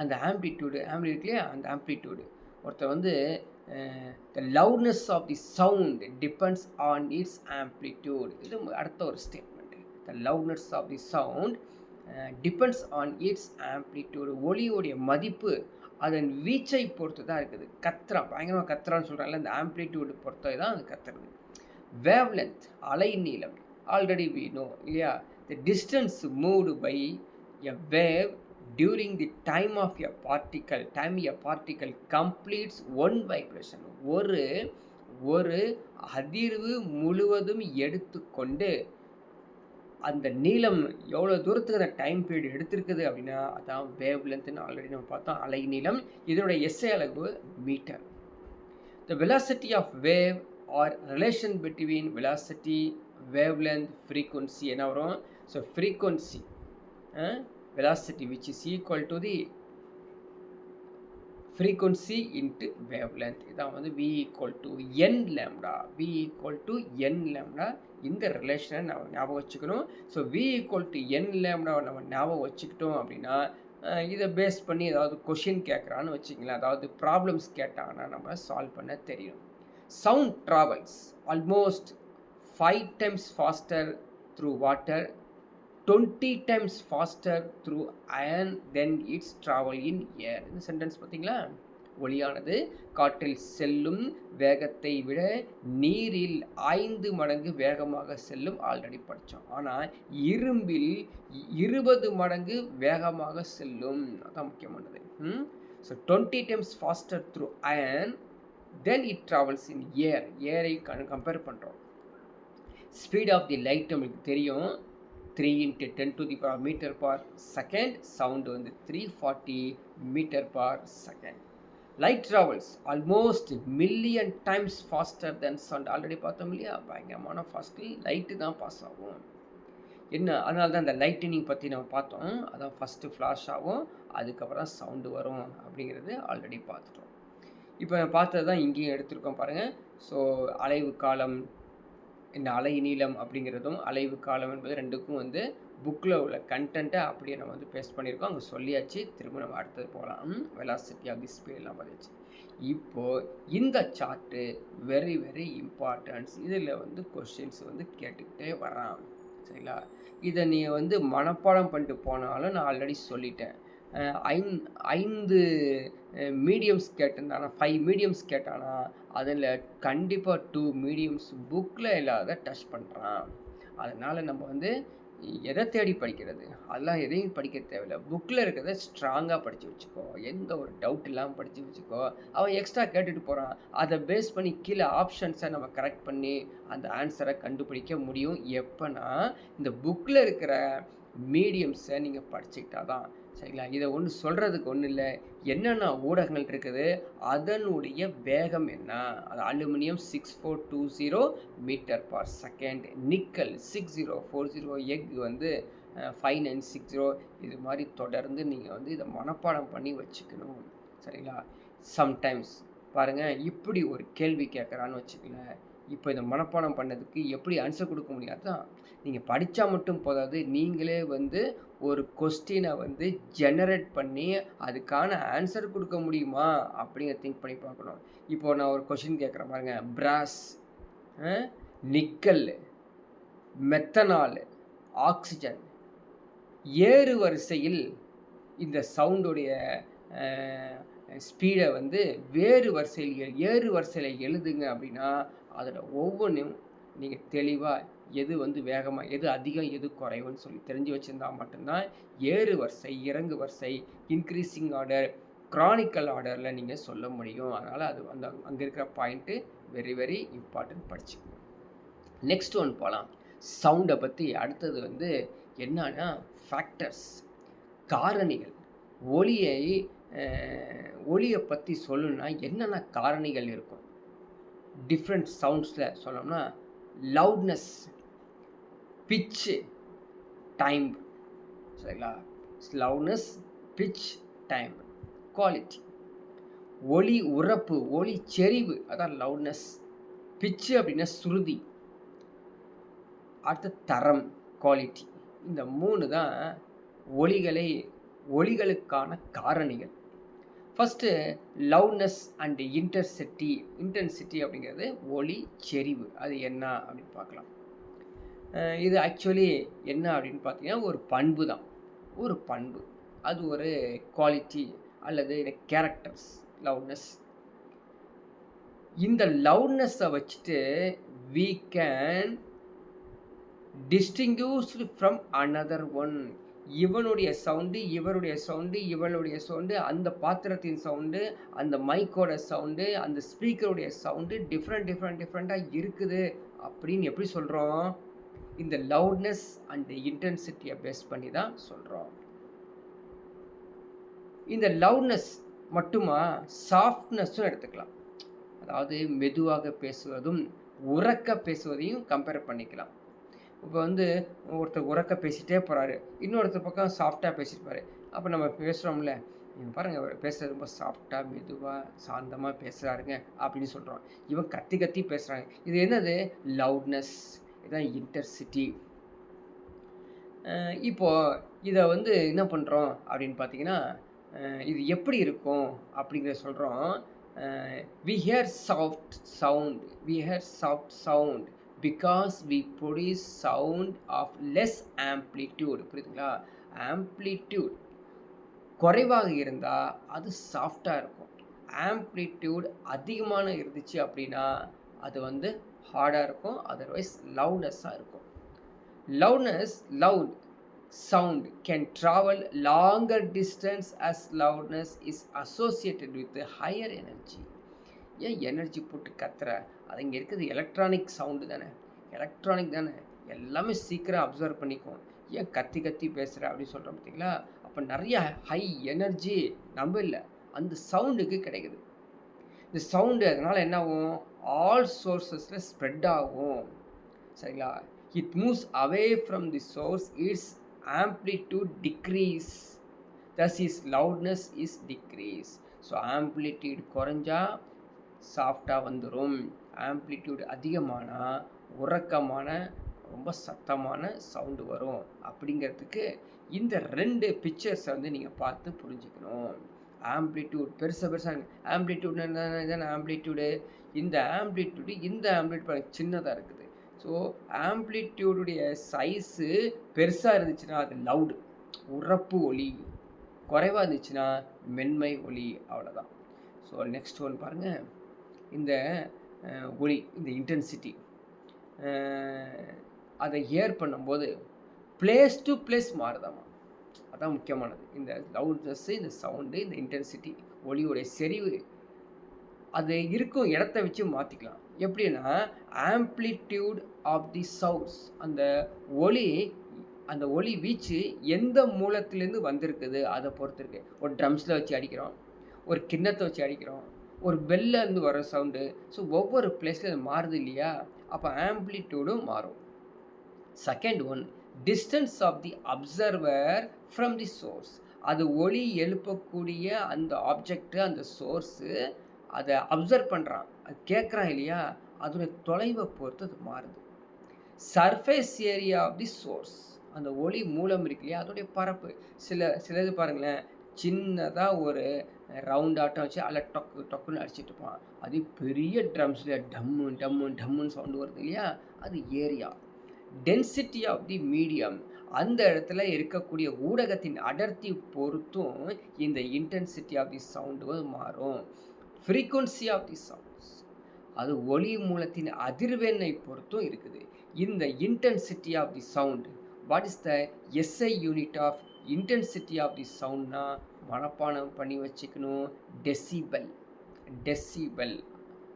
அந்த ஆம்ப்ளிடியூட்லேயே அந்த ஆம்ப்ளிடியூடு ஒருத்தர் வந்து the loudness of the sound depends on its amplitude. இது அடுத்த ஒரு statement. The loudness of the sound depends on its amplitude. ஒலியோடைய மதிப்பு அதன் வீச்சை பொறுத்து தான் இருக்குது. கத்துறான், பயங்கரமாக கத்துறான்னு சொல்கிறாங்கல்ல, அந்த ஆம்ப்ளிடியூடு பொறுத்து தான் அது கத்துறது. வேவ் லென்த் அலை நீளம் ஆல்ரெடி வி நோ இல்லையா. The distance moved by a wave during the time of a particle completes one vibration. ஒரு அதிர்வு முழுவதும் எடுத்துக்கொண்டு அந்த நீளம் எவ்வளோ தூரத்துக்கு அந்த டைம் பீரியட் எடுத்திருக்குது அப்படின்னா அதான் வேவ் லென்த்னு ஆல்ரெடி நம்ம பார்த்தோம். அலை நீளம் இதனுடைய எஸ்ஐ அளவு metre. The velocity of wave or relation between velocity wavelength frequency என்ன வரும். So frequency velocity which is equal to the frequency into wavelength. இதான் வந்து v equal to n lambda. v equal to n lambda. இந்த ரிலேஷனை நம்ம ஞாபகம் வச்சுக்கணும். So v equal to n lambda நம்ம ஞாபகம் வச்சுக்கிட்டோம் அப்படின்னா இதை பேஸ் பண்ணி ஏதாவது கொஷின் கேட்குறான்னு வச்சுக்கலாம், அதாவது ப்ராப்ளம்ஸ் கேட்டாங்கன்னா நம்ம சால்வ் பண்ண தெரியும். Sound travels almost 5 times faster through water, 20 times faster through iron than its travel in air. இந்த சென்டென்ஸ் பார்த்தீங்களா. ஒளியானது காற்றில் செல்லும் வேகத்தை விட நீரில் 5 மடங்கு வேகமாக செல்லும். ஆல்ரெடி படித்தோம். ஆனால் இரும்பில் 20 மடங்கு வேகமாக செல்லும். அதான் முக்கியமானது. So 20 times faster through iron then it travels in air. ஏரை கம்பேர் பண்ணுறோம். ஸ்பீட் ஆஃப் தி லைட் நம்மளுக்கு தெரியும், 3 × 10⁻⁻⁷. சவுண்டு வந்து 340 m/s. Light travels almost million times faster than sound. Already பார்த்தோம் இல்லையா, பயங்கரமான ஃபாஸ்ட்டில் லைட்டு தான் பாஸ் ஆகும். என்ன அதனால தான் இந்த லைட்டனிங் பற்றி நம்ம பார்த்தோம். அதான் ஃபஸ்ட்டு ஃப்ளாஷ் ஆகும், அதுக்கப்புறம் சவுண்டு வரும் அப்படிங்கிறது ஆல்ரெடி பார்த்துட்டோம். இப்போ நான் பார்த்தது தான் இங்கேயும் எடுத்திருக்கோம் பாருங்கள். ஸோ அலைவு காலம், இந்த அலை நீளம் அப்படிங்கிறதும் அலைவு காலம் என்பது ரெண்டுக்கும் வந்து புக்கில் உள்ள கண்டென்ட்டை அப்படியே நம்ம வந்து பேஸ்ட் பண்ணியிருக்கோம். அங்கே சொல்லியாச்சு. திரும்ப நம்ம அடுத்தது போகலாம். வெலாசிட்டி ஆஃப் தி ஸ்பீடெலாம் பார்த்தாச்சு. இப்போது இந்த சார்ட்டு வெரி வெரி இம்பார்ட்டன்ஸ். இதில் வந்து கொஸ்டின்ஸ் வந்து கேட்டுக்கிட்டே வரான். சரிங்களா. இதை நீங்கள் வந்து மனப்பாடம் பண்ணிட்டு போனாலும் நான் ஆல்ரெடி சொல்லிட்டேன். 5 மீடியம்ஸ் கேட்டிருந்தானா, 5 மீடியம்ஸ் கேட்டானா அதில் கண்டிப்பாக 2 மீடியம்ஸ் புக்கில் இல்லாத டச் பண்ணுறான். அதனால் நம்ம வந்து எதை தேடி படிக்கிறது, அதெல்லாம் எதையும் படிக்க தேவையில்லை. புக்கில் இருக்கிறத ஸ்ட்ராங்காக படித்து வச்சுக்கோ, எந்த ஒரு டவுட் இல்லாமல் படித்து வச்சுக்கோ. அவன் எக்ஸ்ட்ரா கேட்டுட்டு போகிறான், அதை பேஸ் பண்ணி கீழே ஆப்ஷன்ஸை நம்ம கரெக்ட் பண்ணி அந்த ஆன்சரை கண்டுபிடிக்க முடியும். எப்போனா இந்த புக்கில் இருக்கிற மீடியம்ஸை நீங்கள் படிச்சுக்கிட்டா தான். சரிங்களா. இதை ஒன்று சொல்கிறதுக்கு ஒன்றும் இல்லை. என்னென்ன ஊடகங்கள் இருக்குது, அதனுடைய வேகம் என்ன. அது அலுமினியம் 6420 m/s, நிக்கல் 6040, எக் வந்து 5960. இது மாதிரி தொடர்ந்து நீங்கள் வந்து இதை மனப்பாடம் பண்ணி வச்சுக்கணும். சரிங்களா. சம்டைம்ஸ் பாருங்கள், இப்படி ஒரு கேள்வி கேட்குறான்னு வச்சுக்கல, இப்போ இதை மனப்பாடம் பண்ணதுக்கு எப்படி ஆன்சர் கொடுக்க முடியாது தான். நீங்கள் படித்தா மட்டும் போதாது, நீங்களே வந்து ஒரு கொஸ்டினை வந்து ஜெனரேட் பண்ணி அதுக்கான ஆன்சர் கொடுக்க முடியுமா அப்படிங்கிற திங்க் பண்ணி பார்க்கணும். இப்போது நான் ஒரு கொஸ்டின் கேட்குறேன் பாருங்க. பிராஸ், நிக்கல், மெத்தனால், ஆக்சிஜன் ஏறு வரிசையில் இந்த சவுண்டுடைய ஸ்பீடை வந்து ஏறு வரிசையில் எழுதுங்க அப்படின்னா அதோட ஒவ்வொன்றும் நீங்கள் தெளிவாக எது வந்து வேகமாக, எது அதிகம், எது குறைவுன்னு சொல்லி தெரிஞ்சு வச்சுருந்தா மட்டும்தான் ஏறு வரிசை, இறங்கு வரிசை, இன்க்ரீசிங் ஆர்டர், க்ரானிக்கல் ஆர்டரில் நீங்கள் சொல்ல முடியும். அதனால் அது அந்த அங்கே இருக்கிற பாயிண்ட்டு வெரி வெரி இம்பார்ட்டன்ட் படிச்சுக்கணும். நெக்ஸ்ட் ஒன் போகலாம். சவுண்டை பற்றி அடுத்தது வந்து என்னன்னா ஃபேக்டர்ஸ், காரணிகள். ஒலியை பற்றி சொல்லணும்னா என்னென்ன காரணிகள் இருக்கும்? டிஃப்ரெண்ட் சவுண்ட்ஸில் சொல்லணும்னா லவுட்னஸ், பிட்ச்சு, டைம். சரிங்களா? Loudness, pitch, time. குவாலிட்டி, ஒலி உரப்பு, ஒலி செறிவு, அதான் லவுட்னஸ். பிட்ச்சு அப்படின்னா சுருதி. அடுத்த தரம், குவாலிட்டி. இந்த 3 தான் ஒலிகளுக்கான காரணிகள். ஃபஸ்ட்டு லவுட்னஸ் அண்ட் இன்டென்சிட்டி அப்படிங்கிறது ஒலி செறிவு. அது என்ன அப்படின்னு பார்க்கலாம். இது ஆக்சுவலி என்ன அப்படின்னு பார்த்தீங்கன்னா ஒரு பண்பு தான். ஒரு பண்பு, அது ஒரு குவாலிட்டி அல்லது கேரக்டர்ஸ். லவுட்னஸ், இந்த லவுட்னஸை வச்சுட்டு we can distinguished from another one. இவனுடைய சவுண்டு, இவருடைய சவுண்டு, இவளுடைய சவுண்டு, அந்த பாத்திரத்தின் சவுண்டு, அந்த மைக்கோட சவுண்டு, அந்த ஸ்பீக்கருடைய சவுண்டு டிஃப்ரெண்ட்டாக இருக்குது அப்படின்னு எப்படி சொல்கிறோம்? இந்த லவுட்னஸ் அண்ட் இன்டென்சிட்டியை பேஸ் பண்ணி தான் சொல்கிறோம். இந்த லவுட்னஸ் மட்டுமா, சாஃப்ட்னஸும் எடுத்துக்கலாம். அதாவது மெதுவாக பேசுவதும் உரக்க பேசுவதையும் கம்பேர் பண்ணிக்கலாம். இப்போ வந்து ஒருத்தர் உரக்க பேசிகிட்டே போகிறாரு, இன்னொருத்தர் பக்கம் சாஃப்டாக பேசியிருப்பார். அப்போ நம்ம பேசுகிறோம்ல, நீங்கள் பாருங்கள் அவர் பேசுகிறது ரொம்ப சாஃப்டாக மெதுவாக சாந்தமாக பேசுகிறாருங்க அப்படின்னு சொல்கிறோம். இவன் கத்தி பேசுகிறாங்க. இது என்னது? லவுட்னஸ். இதுதான் இன்டென்சிட்டி. இப்போது இதை வந்து என்ன பண்ணுறோம் அப்படின்னு பார்த்தீங்கன்னா, இது எப்படி இருக்கும் அப்படிங்கிறத சொல்கிறோம். we hear soft sound because we produce sound of less amplitude. புரியுதுங்களா? ஆம்ப்ளிடியூட் குறைவாக இருந்தால் அது சாஃப்டாக இருக்கும். ஆம்ப்ளிடியூட் அதிகமான இருந்துச்சு அப்படின்னா அது வந்து ஹார்டாக இருக்கும், அதர்வைஸ் லவுட்னஸாக இருக்கும். Loud sound can travel longer distance as loudness is associated with higher energy. ஏன் எனர்ஜி போட்டு கத்துற? அது இங்கே இருக்கிறது எலக்ட்ரானிக் சவுண்டு தானே, எல்லாமே சீக்கிரம் அப்சர்வ் பண்ணிக்கும். ஏன் கத்தி பேசுகிற அப்படின்னு சொல்கிறோம் பார்த்தீங்களா? அப்போ நிறைய ஹை எனர்ஜி நம்ம இல்லை, அந்த சவுண்டுக்கு கிடைக்குது. இந்த சவுண்டு அதனால் என்ன ஆகும்? ஆல் சோர்ஸஸில் ஸ்ப்ரெட் ஆகும். சரிங்களா? it moves away from the source, its amplitude decrease, thus its loudness is decrease. So amplitude குறைஞ்சா சாஃப்டாக வந்துடும், ஆம்ப்ளிடியூட் அதிகமானால் உறக்கமான ரொம்ப சத்தமான சவுண்டு வரும். அப்படிங்கிறதுக்கு இந்த 2 பிக்சர்ஸை வந்து நீங்கள் பார்த்து புரிஞ்சுக்கணும். ஆம்ப்ளிடியூட் பெருசாக ஆம்ப்ளிடியூட் தானே ஆம்ப்ளிடியூடு. இந்த ஆம்ப்ளிடியூட் சின்னதாக இருக்குது. ஸோ ஆம்ப்ளிடியூடுடைய சைஸு பெருசாக இருந்துச்சுன்னா அது லவுடு, உரப்பு ஒலி. குறைவாக இருந்துச்சுன்னா மென்மை ஒலி. அவ்வளோதான். ஸோ நெக்ஸ்ட் ஒன் பாருங்கள். இந்த ஒலி, இந்த இன்டென்சிட்டி அதை ஹியர் பண்ணும்போது பிளேஸ் டு பிளேஸ் மாறுதாமா. அதான் முக்கியமானது. இந்த லவுட்னஸ்ஸு, இந்த சவுண்டு, இந்த இன்டென்சிட்டி, ஒலியோடைய செறிவு அது இருக்கும் இடத்த வச்சு மாற்றிக்கலாம். எப்படின்னா ஆம்ப்ளிடியூட் ஆஃப் தி சவுண்ட்ஸ், அந்த ஒலி வீச்சு எந்த மூலத்திலேருந்து வந்திருக்குது அதை பொறுத்து இருக்கு. ஒரு ட்ரம்ஸில் வச்சு அடிக்கிறோம், ஒரு கிண்ணத்தை வச்சு அடிக்கிறோம், ஒரு பெல்லேருந்து வர சவுண்டு. ஸோ ஒவ்வொரு பிளேஸில் அது மாறுது இல்லையா? அப்போ ஆம்ப்ளிடியூடும் மாறும். Second one, distance of the observer from the source. அது ஒலி எழுப்பக்கூடிய அந்த ஆப்ஜெக்டு, அந்த சோர்ஸு அதை அப்சர்வ் பண்ணுறான், அது கேட்குறான் இல்லையா? அதோடைய தொலைவை பொறுத்து அது மாறுது. Surface area of the source, அந்த ஒளி மூலம் இருக்கு இல்லையா, அதோடைய பரப்பு. சிலது பாருங்களேன், சின்னதாக ஒரு ரவுண்ட் ஆட்டம் வச்சு அதில் டொக்குன்னு அடிச்சுட்டு இருப்பான். அது பெரிய ட்ரம்ஸில் டம்முன்னு சவுண்டு வருது இல்லையா, அது area. Density of the medium, அந்த இடத்துல இருக்கக்கூடிய ஊடகத்தின் அடர்த்தி பொறுத்தும் இந்த இன்டென்சிட்டி ஆஃப் தி சவுண்டு மாறும். ஃப்ரீக்வன்சி ஆஃப் தி சவுண்ட்ஸ், அது ஒலி மூலத்தின் அதிர்வெண்ணை பொறுத்தும் இருக்குது. இந்த intensity of the sound, what is the SI unit of intensity of the சவுண்ட்னா மனப்பாடம் பண்ணி வச்சுக்கணும். டெசிபல் டெசிபல்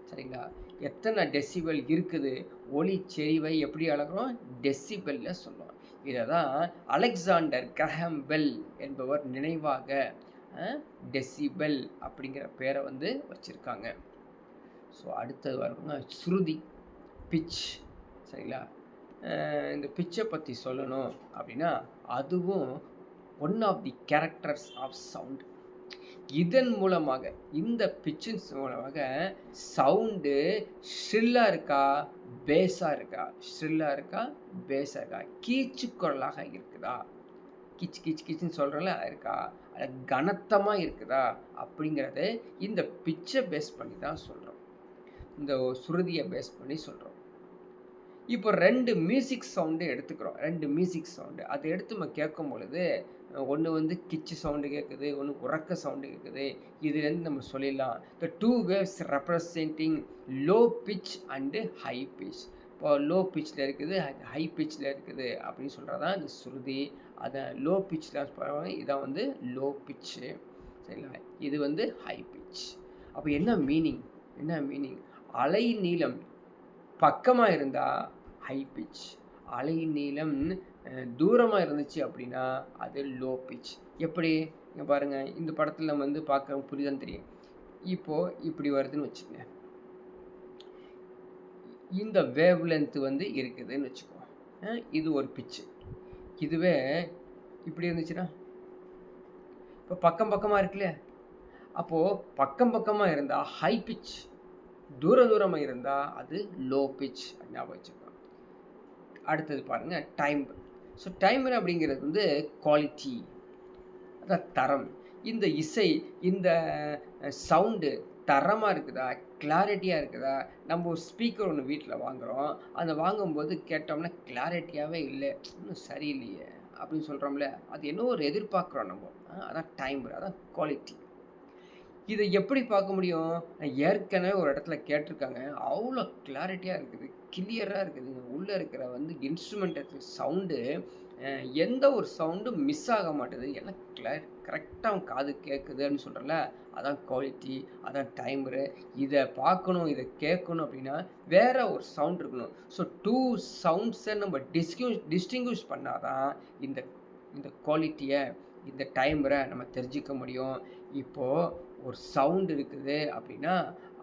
சரிங்களா? எத்தனை டெசிபல் இருக்குது, ஒலி செறிவை எப்படி அளக்கிறோம்? டெசிபலில் சொல்லுவோம். இதை தான் அலெக்சாண்டர் கிரஹாம் பெல் என்பவர் நினைவாக டெசிபல் அப்படிங்கிற பேரை வந்து வச்சுருக்காங்க. ஸோ அடுத்தது வருங்க ஸ்ருதி, பிச் சரிங்களா? இந்த பிச்சை பற்றி சொல்லணும் அப்படின்னா அதுவும் one of the characters of sound. இதன் மூலமாக இந்த பிச்சின் மூலமாக சவுண்டு ஷ்ரில்லாக இருக்கா பேஸாக இருக்கா, ஷ்ரில்லாக இருக்கா பேஸாக இருக்கா, கீச்சு குரலாக இருக்குதா, கிச் கிச் கிச்சுன்னு சொல்கிறல இருக்கா, அது கனத்தமாக இருக்குதா அப்படிங்கிறது இந்த பிச்சை பேஸ் பண்ணி தான் சொல்கிறோம், இந்த சுருதியை பேஸ் பண்ணி சொல்கிறோம். இப்போ 2 மியூசிக் சவுண்டு எடுத்துக்கிறோம். 2 மியூசிக் சவுண்டு அதை எடுத்து நம்ம கேட்கும் பொழுது ஒன்று வந்து கிச்சு சவுண்டு கேட்குது, ஒன்று உறக்க சவுண்டு கேட்குது. இதுலேருந்து நம்ம சொல்லிடலாம் த 2 waves representing low pitch and high pitch. இப்போ லோ பிச்சில் இருக்குது, ஹை பிச்சில் இருக்குது அப்படின்னு சொல்கிறது தான் இந்த சுருதி. அதை லோ பிச்சில் சொல்லுவாங்க, இதான் வந்து லோ பிச்சு சரிங்களா? இது வந்து ஹை பிச். அப்போ என்ன மீனிங், என்ன மீனிங்? அலை நீளம் பக்கமாக இருந்தால் ஹை பிச், அலை நீளம் தூரமாக இருந்துச்சு அப்படின்னா அது லோ பிச். எப்படி இங்கே பாருங்கள், இந்த படத்தில் நம்ம வந்து பார்க்க புரியுதான்னு தெரியும். இப்போது இப்படி வருதுன்னு வச்சுக்கோங்க, இந்த வேவ் லென்த்து வந்து இருக்குதுன்னு வச்சுக்கோ, இது ஒரு பிச்சு. இதுவே இப்படி இருந்துச்சுன்னா இப்போ பக்கம் பக்கமாக இருக்குல்ல, அப்போது பக்கம் பக்கமாக இருந்தால் ஹை பிச், தூரமாக இருந்தால் அது லோ பிச் ஞாபகம் வச்சுக்கோங்க. அடுத்தது பாருங்கள் டைம்பர். ஸோ டைம்பர் அப்படிங்கிறது வந்து குவாலிட்டி, அதான் தரம். இந்த இசை, இந்த சவுண்டு தரமாக இருக்குதா, கிளாரிட்டியாக இருக்குதா? நம்ம ஒரு ஸ்பீக்கர் ஒன்று வீட்டில் வாங்குகிறோம், அதை வாங்கும்போது கேட்டோம்னா கிளாரிட்டியாகவே இல்லை, இன்னும் சரியில்லையே அப்படின்னு சொல்கிறோம்ல, அது என்ன ஒரு எதிர்பார்க்குறோம் நம்ம, அதான் டைம்பர், அதான் குவாலிட்டி. இதை எப்படி பார்க்க முடியும்? ஏற்கனவே ஒரு இடத்துல கேட்டிருக்காங்க, அவ்வளோ கிளாரிட்டியாக இருக்குது, கிளியராக இருக்குது, உள்ளே இருக்கிற வந்து இன்ஸ்ட்ருமெண்ட் சவுண்டு எந்த ஒரு சவுண்டும் மிஸ் ஆக மாட்டுது, எல்லாம் கரெக்டாக அவன் காது கேட்குதுன்னு சொல்கிறல, அதான் குவாலிட்டி, அதான் டைமரு. இதை பார்க்கணும், இதை கேட்கணும் அப்படின்னா வேறு ஒரு சவுண்ட் இருக்கணும். ஸோ 2 சவுண்ட்ஸை நம்ம டிஸ்டிங்விஷ் பண்ணால் தான் இந்த இந்த குவாலிட்டியை, இந்த டைமரை நம்ம தெரிஞ்சிக்க முடியும். இப்போது ஒரு சவுண்ட் இருக்குது அப்படின்னா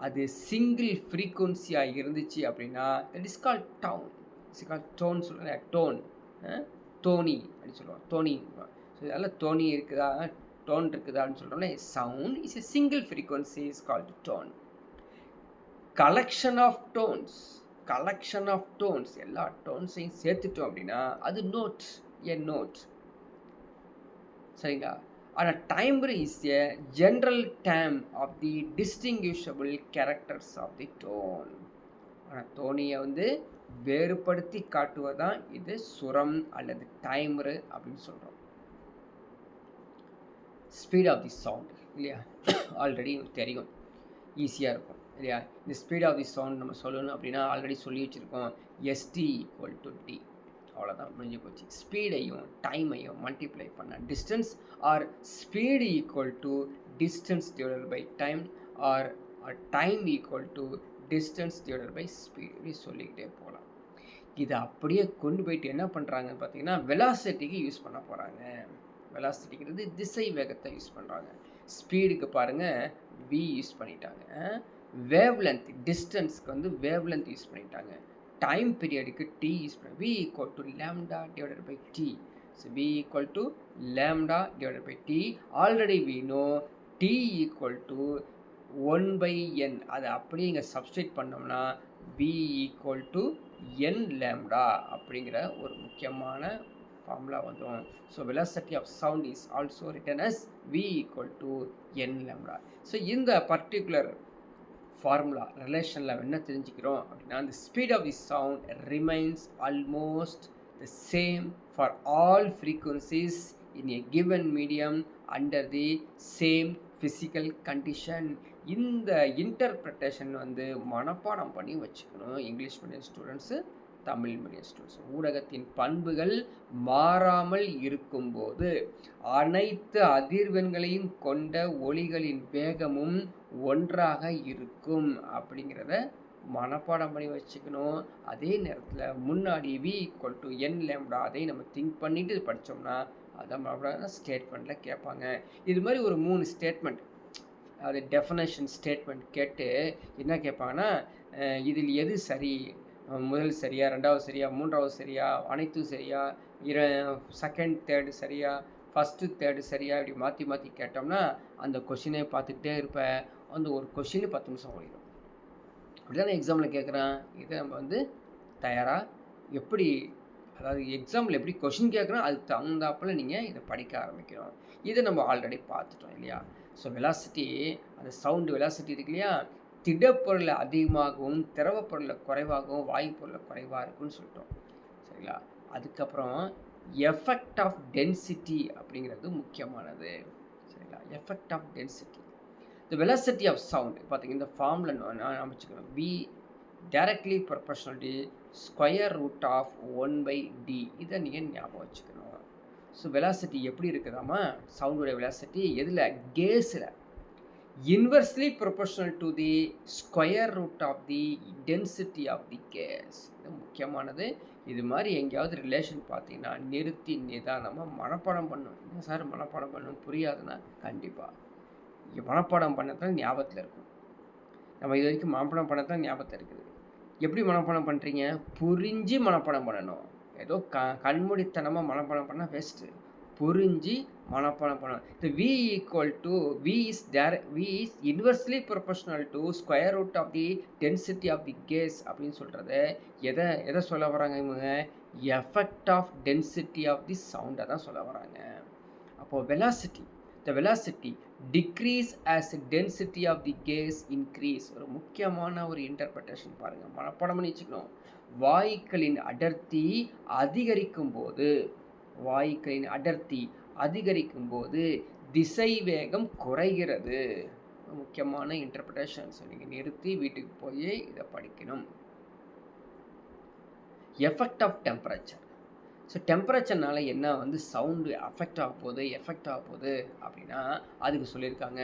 அது சிங்கிள் ஃப்ரீக்குவன்சியாக இருந்துச்சு அப்படின்னா that is call tone, it's call tone சொல்லுங்கள், டோன், டோனி அப்படின்னு சொல்லுவாங்க, டோனி. ஸோ இதெல்லாம் டோனி இருக்குதா, டோன் இருக்குதான்னு சொல்கிறோம்ல, sound is a single frequency is called tone. Collection of tones, collection of tones, எல்லா டோன்ஸையும் சேர்த்துட்டோம் அப்படின்னா அது நோட், எ நோட் சரிங்களா? ஆனால் timbre is a general term of the distinguishable characters of the tone. ஆனால் டோனியை வந்து வேறுபடுத்தி காட்டுவதான் இது சுரம் அல்லது டைமரு அப்படின்னு சொல்கிறோம். ஸ்பீட் ஆஃப் தி சவுண்ட் இல்லையா, ஆல்ரெடி தெரியும், ஈஸியாக இருக்கும் இல்லையா? இந்த ஸ்பீட் ஆஃப் தி சவுண்ட் நம்ம சொல்லணும் அப்படின்னா ஆல்ரெடி சொல்லி வச்சுருக்கோம், எஸ்டி ஈக்குவல் டு டி, அவ்வளோதான், முடிஞ்சு போச்சு. ஸ்பீடையும் டைமையும் மல்டிப்ளை பண்ண distance or speed equal to distance divided by time or time equal to distance divided by speed, இப்படி சொல்லிக்கிட்டே போகலாம். இதை அப்படியே கொண்டு போயிட்டு என்ன பண்ணுறாங்கன்னு பார்த்தீங்கன்னா வெலாசிட்டிக்கு யூஸ் பண்ண போகிறாங்க. வெலாசிட்டிங்கிறது திசை வேகத்தை யூஸ் பண்ணுறாங்க. ஸ்பீடுக்கு பாருங்கள் வி யூஸ் பண்ணிட்டாங்க, வேவ் லென்த் டிஸ்டன்ஸ்க்கு வந்து வேவ் லென்த் யூஸ் பண்ணிட்டாங்க, டைம் பீரியடுக்கு டி யூஸ் பண்ண v equal to lambda divided by t. So v equal to lambda divided by t. Already we know t equal to 1 by n. அதை அப்படியே இங்கே substitute பண்ணோம்னா v equal to n lambda அப்படிங்கிற ஒரு முக்கியமான formula வந்துடும். So velocity of sound is also written as v equal to n lambda. ஸோ இந்த பர்டிகுலர் ஃபார்முலா ரிலேஷனில் என்ன தெரிஞ்சுக்கிறோம் அப்படின்னா the speed of the sound remains almost the same for all frequencies in a given medium under the same physical condition. இந்த interpretation வந்து மனப்பாடம் பண்ணி வச்சுக்கணும் English medium students Tamil medium students. ஊடகத்தின் பண்புகள் மாறாமல் இருக்கும்போது அனைத்து அதிர்வெண்களையும் கொண்ட ஒலிகளின் வேகமும் ஒன்றாக இருக்கும் அப்படிங்கிறத மனப்பாடம் பண்ணி வச்சுக்கணும். அதே நேரத்தில் முன்னாடி v=n அதை நம்ம திங்க் பண்ணிட்டு படித்தோம்னா அதை மறுபடியும் ஸ்டேட்மெண்ட்டில் கேட்பாங்க. இது மாதிரி ஒரு 3 ஸ்டேட்மெண்ட், அது டெஃபனேஷன் ஸ்டேட்மெண்ட் கேட்டு என்ன கேட்பாங்கன்னா, இதில் எது சரி, முதல் சரியா, ரெண்டாவது சரியா, மூன்றாவது சரியா, அனைத்தும் சரியா, செகண்ட் தேர்டு சரியா, ஃபஸ்ட்டு தேர்டு சரியா, இப்படி மாற்றி மாற்றி கேட்டோம்னா அந்த கொஷினே பார்த்துக்கிட்டே இருப்பேன். அந்த ஒரு கொஷின் 10 நிமிஷம் ஓடிடும். அப்படி தானே எக்ஸாமில் கேட்குறான். இதை நம்ம வந்து தயாராக எப்படி, அதாவது எக்ஸாம்பிள் எப்படி கொஷின் கேட்குறோம் அதுக்கு தகுந்தாப்பில் நீங்கள் இதை படிக்க ஆரம்பிக்கணும். இதை நம்ம ஆல்ரெடி பார்த்துட்டோம் இல்லையா. ஸோ வெலாசிட்டி, அந்த சவுண்டு வெலாசிட்டி இருக்கு இல்லையா, திடப்பொருளை அதிகமாகவும் திரவ பொருளை குறைவாகவும் வாயு பொருளை குறைவாக இருக்குன்னு சொல்லிட்டோம் சரிங்களா. அதுக்கப்புறம் எஃபெக்ட் ஆஃப் டென்சிட்டி அப்படிங்கிறது முக்கியமானது சரிங்களா. Effect of density, the velocity of sound பார்த்தீங்கன்னா இந்த ஃபார்மில் நான் அமைச்சுக்கணும். v directly proportional to square root of 1/d. இதை நீங்கள் ஞாபகம் வச்சுக்கணும். ஸோ வெலாசிட்டி எப்படி இருக்குதாமா, சவுண்டோட வெலாசிட்டி எதில், கேஸில் inversely proportional to the square root of the density of the gas. இது முக்கியமானது. இது மாதிரி எங்கேயாவது ரிலேஷன் பார்த்தீங்கன்னா நிறுத்தி நிதானமாக மனப்பாடம் பண்ணணும். என்ன சார் மனப்பாடம் பண்ணணும், புரியாதுன்னா கண்டிப்பாக மனப்பாடம் பண்ணத்தான் ஞாபகத்தில் இருக்கும். நம்ம இது வரைக்கும் மனப்பாடம் பண்ணத்தான் ஞாபகத்தில் இருக்குது. எப்படி மனப்பாடம் பண்ணுறீங்க, புரிஞ்சு மனப்பாடம் பண்ணணும். ஏதோ கண்மூடித்தனமாக மனப்பாடம் பண்ணால் வேஸ்ட்டு. புரிஞ்சு மனப்பாடம் பண்ணணும். இந்த v is inversely proportional to square root of the density of the gas அப்படின்னு சொல்கிறது எதை சொல்ல வராங்க இவங்க, effect of density of the சவுண்டை தான் சொல்ல வராங்க. அப்போது the velocity decrease as density of the gas increase. ஒரு முக்கியமான ஒரு இன்டர்பிரேஷன் பாருங்கள், மனப்பாடம் பண்ணி வச்சுக்கணும். வாயுக்களின் அடர்த்தி அதிகரிக்கும் போது திசை வேகம் குறைகிறது. முக்கியமான இன்டர்பிரேஷன்ஸ், நீங்கள் நிறுத்தி வீட்டுக்கு போய் இதை படிக்கணும். எஃபெக்ட் ஆஃப் டெம்பரேச்சர், ஸோ டெம்பரேச்சர்னால என்ன வந்து சவுண்டு எஃபெக்ட் ஆக போகுது அப்படின்னா அதுக்கு சொல்லியிருக்காங்க.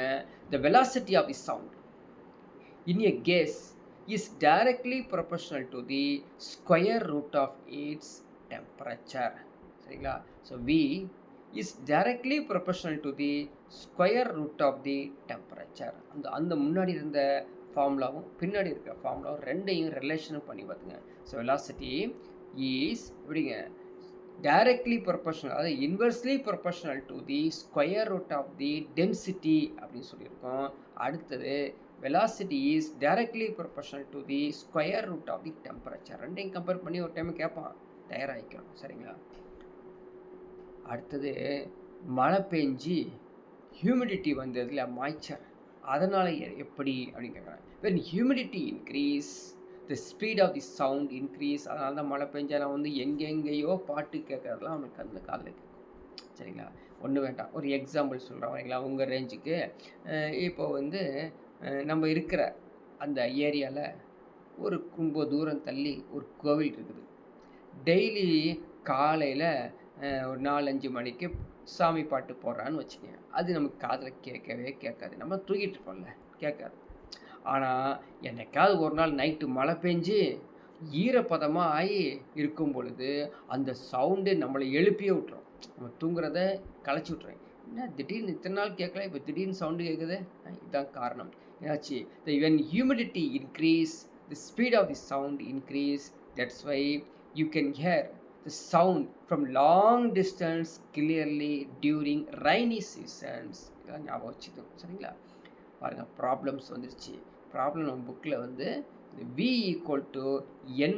The velocity of the sound in a gas is directly proportional to the square root of its temperature சரிங்களா. So v is directly proportional to the square root of the temperature. அந்த முன்னாடி இருந்த ஃபார்முலாவும் பின்னாடி இருக்கிற ஃபார்முலாவும் ரெண்டையும் ரிலேஷனும் பண்ணி பார்த்துங்க. ஸோ வெலாசிட்டி இஸ் எப்படிங்க, டைரக்ட்லி ப்ரொபோர்ஷனல், அதாவது inversely proportional to the square root of the density அப்படின்னு சொல்லியிருக்கோம். அடுத்தது velocity is directly proportional to the square root of the temperature. ரெண்டையும் கம்பேர் பண்ணி ஒரு டைம் கேட்பான், தயாராகிக்கணும் சரிங்களா. அடுத்தது மழை பெஞ்சி ஹியூமிடிட்டி வந்ததில் மாய்ச்சர், அதனால் எப்படி அப்படின்னு கேட்குறாங்க. when humidity increase the speed of the sound increase. அதனால தான் மழை பெஞ்சாலும் வந்து எங்கெங்கேயோ பாட்டு கேட்குறதுலாம் அவனுக்கு அந்த காதில் கேட்கும் சரிங்களா. ஒன்று வேண்டாம், ஒரு எக்ஸாம்பிள் சொல்கிறோம் சரிங்களா உங்கள் ரேஞ்சுக்கு. இப்போ வந்து நம்ம இருக்கிற அந்த ஏரியாவில் ஒரு ரொம்ப தூரம் தள்ளி ஒரு கோவில் இருக்குது. டெய்லி காலையில் ஒரு 4-5 மணிக்கு சாமி பாட்டு போடுறான்னு வச்சுக்கோங்க. அது நமக்கு காதில் கேட்காது, நம்ம தூக்கிட்டு இருப்போம்ல, கேட்காது. ஆனால் என்னைக்காவது ஒரு நாள் நைட்டு மழை பெஞ்சு ஈரப்பதமாக ஆகி இருக்கும் பொழுது அந்த சவுண்டு நம்மளை எழுப்பியே விட்டுரும், நம்ம தூங்குறத களைச்சி விட்டுறேன். என்ன திடீர்னு இத்தனை நாள் கேட்கல, இப்போ திடீர்னு சவுண்டு கேட்குது, இதுதான் காரணம். ஏதாச்சு when humidity increase the speed of the sound increase, that's why you can hear the sound from long distance clearly during rainy seasons. இதெல்லாம் ஞாபகம் வச்சுக்கணும் சரிங்களா. பாருங்கள் ப்ராப்ளம்ஸ் வந்துருச்சு. ப்ராப்ளம் நம்ம புக்கில் வந்து v = n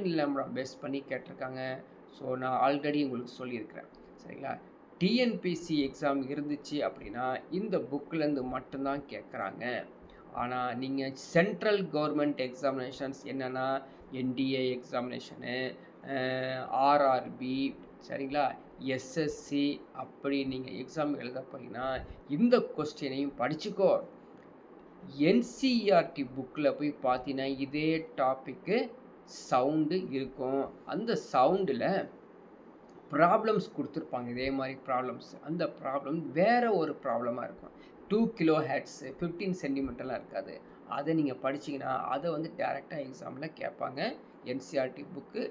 பேஸ் பண்ணி கேட்டிருக்காங்க. ஸோ நான் ஆல்ரெடி உங்களுக்கு சொல்லியிருக்கிறேன் சரிங்களா. டிஎன்பிசி எக்ஸாம் இருந்துச்சு அப்படின்னா இந்த புக்கிலேருந்து மட்டும்தான் கேட்குறாங்க. ஆனால் நீங்கள் சென்ட்ரல் கவர்மெண்ட் எக்ஸாமினேஷன்ஸ் என்னென்னா என்டிஏ எக்ஸாமினேஷனு, ஆர்ஆர்பி சரிங்களா, எஸ்எஸ்சி அப்படி நீங்கள் எக்ஸாம் எழுத போகிறீங்கன்னா இந்த கொஸ்டினையும் படிச்சுக்கோ. என்சிஇஆர்டி புக்கில் போய் பார்த்தீங்கன்னா இதே டாப்பிக்கு சவுண்டு இருக்கும். அந்த சவுண்டில் ப்ராப்ளம்ஸ் கொடுத்துருப்பாங்க. இதே மாதிரி ப்ராப்ளம்ஸ். அந்த ப்ராப்ளம் வேறு ஒரு ப்ராப்ளமாக இருக்கும். 2 கிலோ ஹெர்ட்ஸ் 15 சென்டிமீட்டர்லாம் இருக்காது. அதை நீங்கள் படிச்சிங்கன்னா அதை வந்து டேரெக்டாக எக்ஸாமில் கேட்பாங்க. என்சிஆர்டி புக்கு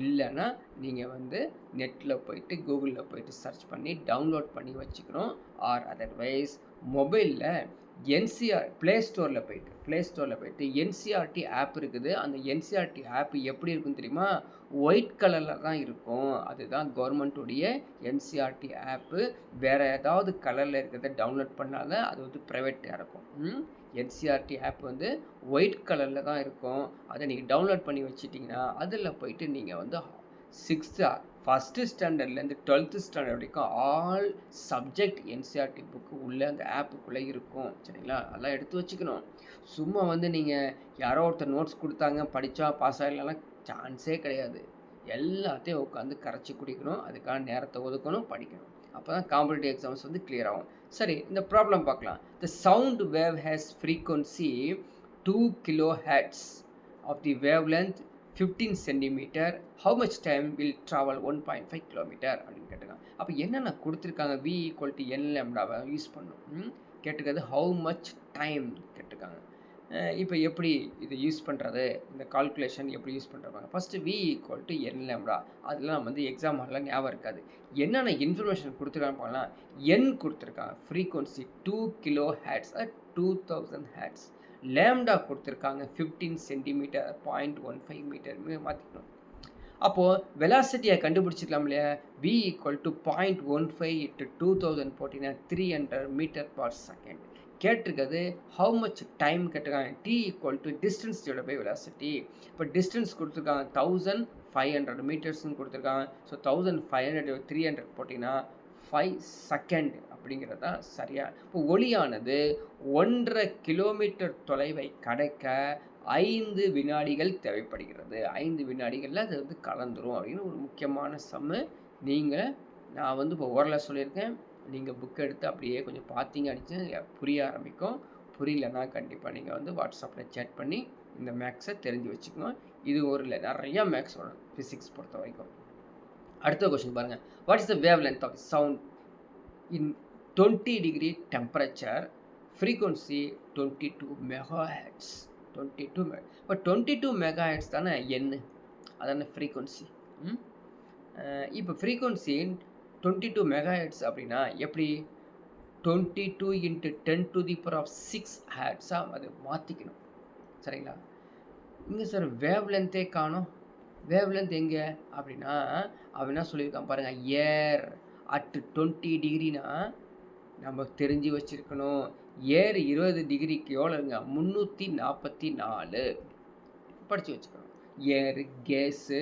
இல்லைன்னா நீங்கள் வந்து நெட்டில் போயிட்டு கூகுளில் போயிட்டு சர்ச் பண்ணி டவுன்லோட் பண்ணி வச்சுக்கணும். ஆர் அதர்வைஸ் மொபைலில் ப்ளே ஸ்டோரில் போயிட்டு என்சிஆர்டி ஆப் இருக்குது. அந்த என்சிஆர்டி ஆப் எப்படி இருக்குன்னு தெரியுமா? ஒயிட் கலரில் தான் இருக்கும். அதுதான் கவர்மெண்ட்டுடைய என்சிஆர்டி ஆப்பு. வேறு ஏதாவது கலரில் இருக்கிறத டவுன்லோட் பண்ணால் அது வந்து ப்ரைவேட்டாக இருக்கும். என்சிஆர்டி ஆப் வந்து ஒயிட் கலரில் தான் இருக்கும். அதை நீங்கள் டவுன்லோட் பண்ணி வச்சிட்டிங்கன்னா அதில் போயிட்டு நீங்கள் வந்து ஃபஸ்ட்டு ஸ்டாண்டர்ட்லேருந்து 12th ஸ்டாண்டர்ட் வரைக்கும் ஆல் சப்ஜெக்ட் என்சிஆர்டி புக்கு உள்ளே அந்த ஆப்புக்குள்ளே இருக்கும். சரிங்களா? அதெல்லாம் எடுத்து வச்சுக்கணும். சும்மா வந்து நீங்கள் யாரோ ஒருத்தர் நோட்ஸ் கொடுத்தாங்க படித்தா பாஸ் ஆகிடலாம் சான்ஸே கிடையாது. எல்லாத்தையும் உட்காந்து கரைச்சி குடிக்கணும். அதுக்கான நேரத்தை ஒதுக்கணும், படிக்கணும். அப்போ தான் காம்படிட்டிவ் எக்ஸாம்ஸ் வந்து கிளியர் ஆகும். சரி, இந்த ப்ராப்ளம் பார்க்கலாம். The sound wave has frequency 2 kilo hertz of the wave length 15 centimetre. How much time will travel 1.5 kilometre அப்படின்னு கேட்டிருக்காங்க. அப்போ என்னென்ன கொடுத்துருக்காங்க? V = n லேம்டாவை யூஸ் பண்ணணும். கேட்டிருக்கிறது ஹவு மச் டைம் கேட்டிருக்காங்க. இப்போ எப்படி இதை யூஸ் பண்ணுறது, இந்த கால்குலேஷன் எப்படி யூஸ் பண்ணுறாங்க? First V = n lambda. அதெல்லாம் நம்ம வந்து எக்ஸாம் ஹாலில் ஞாபகம் இருக்காது. என்னென்ன இன்ஃபர்மேஷன் கொடுத்துருக்காங்க பார்க்கலாம். n கொடுத்துருக்காங்க, frequency 2 kilo hertz 2000 hertz. Lambda கொடுத்துருக்காங்க 15 சென்டிமீட்டர் 0.15 மீட்டர் மாற்றிக்கணும். அப்போது வெலாசிட்டியை கண்டுபிடிச்சிக்கலாம் இல்லையா? V = 0.15 × 2000 போட்டிங்கன்னா 300 மீட்டர் பர் செகண்ட். கேட்டிருக்கிறது ஹவு மச் டைம் கேட்டிருக்காங்க. T = distance divided by velocity. இப்போ டிஸ்டன்ஸ் கொடுத்துருக்காங்க 1500 மீட்டர்ஸ்னு கொடுத்துருக்காங்க. ஸோ 1500 300 போட்டிங்கன்னா 5 செகண்ட் அப்படிங்கிறது தான் சரியா. இப்போ ஒளியானது 1.5 கிலோமீட்டர் தொலைவை கடக்க 5 வினாடிகள் தேவைப்படுகிறது. 5 வினாடிகளில் அது வந்து கலந்துரும் அப்படின்னு ஒரு முக்கியமான சம்மு. நான் வந்து இப்போ ஓரளவு சொல்லியிருக்கேன். நீங்கள் புக் எடுத்து அப்படியே கொஞ்சம் பார்த்தீங்க அடிச்சு புரிய ஆரம்பிக்கும். புரியலன்னா கண்டிப்பாக நீங்கள் வந்து வாட்ஸ்அப்பில் சேட் பண்ணி இந்த மேக்ஸை தெரிஞ்சு வச்சுக்கோங்க. இது ஒரு இல்லை, நிறையா மேக்ஸ் வரும் ஃபிசிக்ஸ் பொறுத்த வரைக்கும். அடுத்த கொஸ்டின் பாருங்கள். What is the wave length of sound in 20 degree temperature, frequency 22 megahertz. 22 இப்போ 22 மெகாஹெர்ட்ஸ் தானே என்ன, அதான ஃப்ரீக்வன்சி. இப்போ ஃப்ரீக்வன்சி 22 மெகாஹெர்ட்ஸ் அப்படின்னா எப்படி 22 × 10⁶ ஹெர்ட்ஸாக அது மாற்றிக்கணும். சரிங்களா? இங்கே சார் வேவ் லென்த்தே காணும். வேவ் லென்த் எங்கே அப்படின்னா அவன் என்ன சொல்லியிருக்கான் பாருங்கள். ஏர் அட் 20 டிகிரினா நம்ம தெரிஞ்சு வச்சுருக்கணும். ஏர் 20 டிகிரிக்கு எவ்வளோங்க? 344 படித்து வச்சுக்கணும். ஏர் கேஸு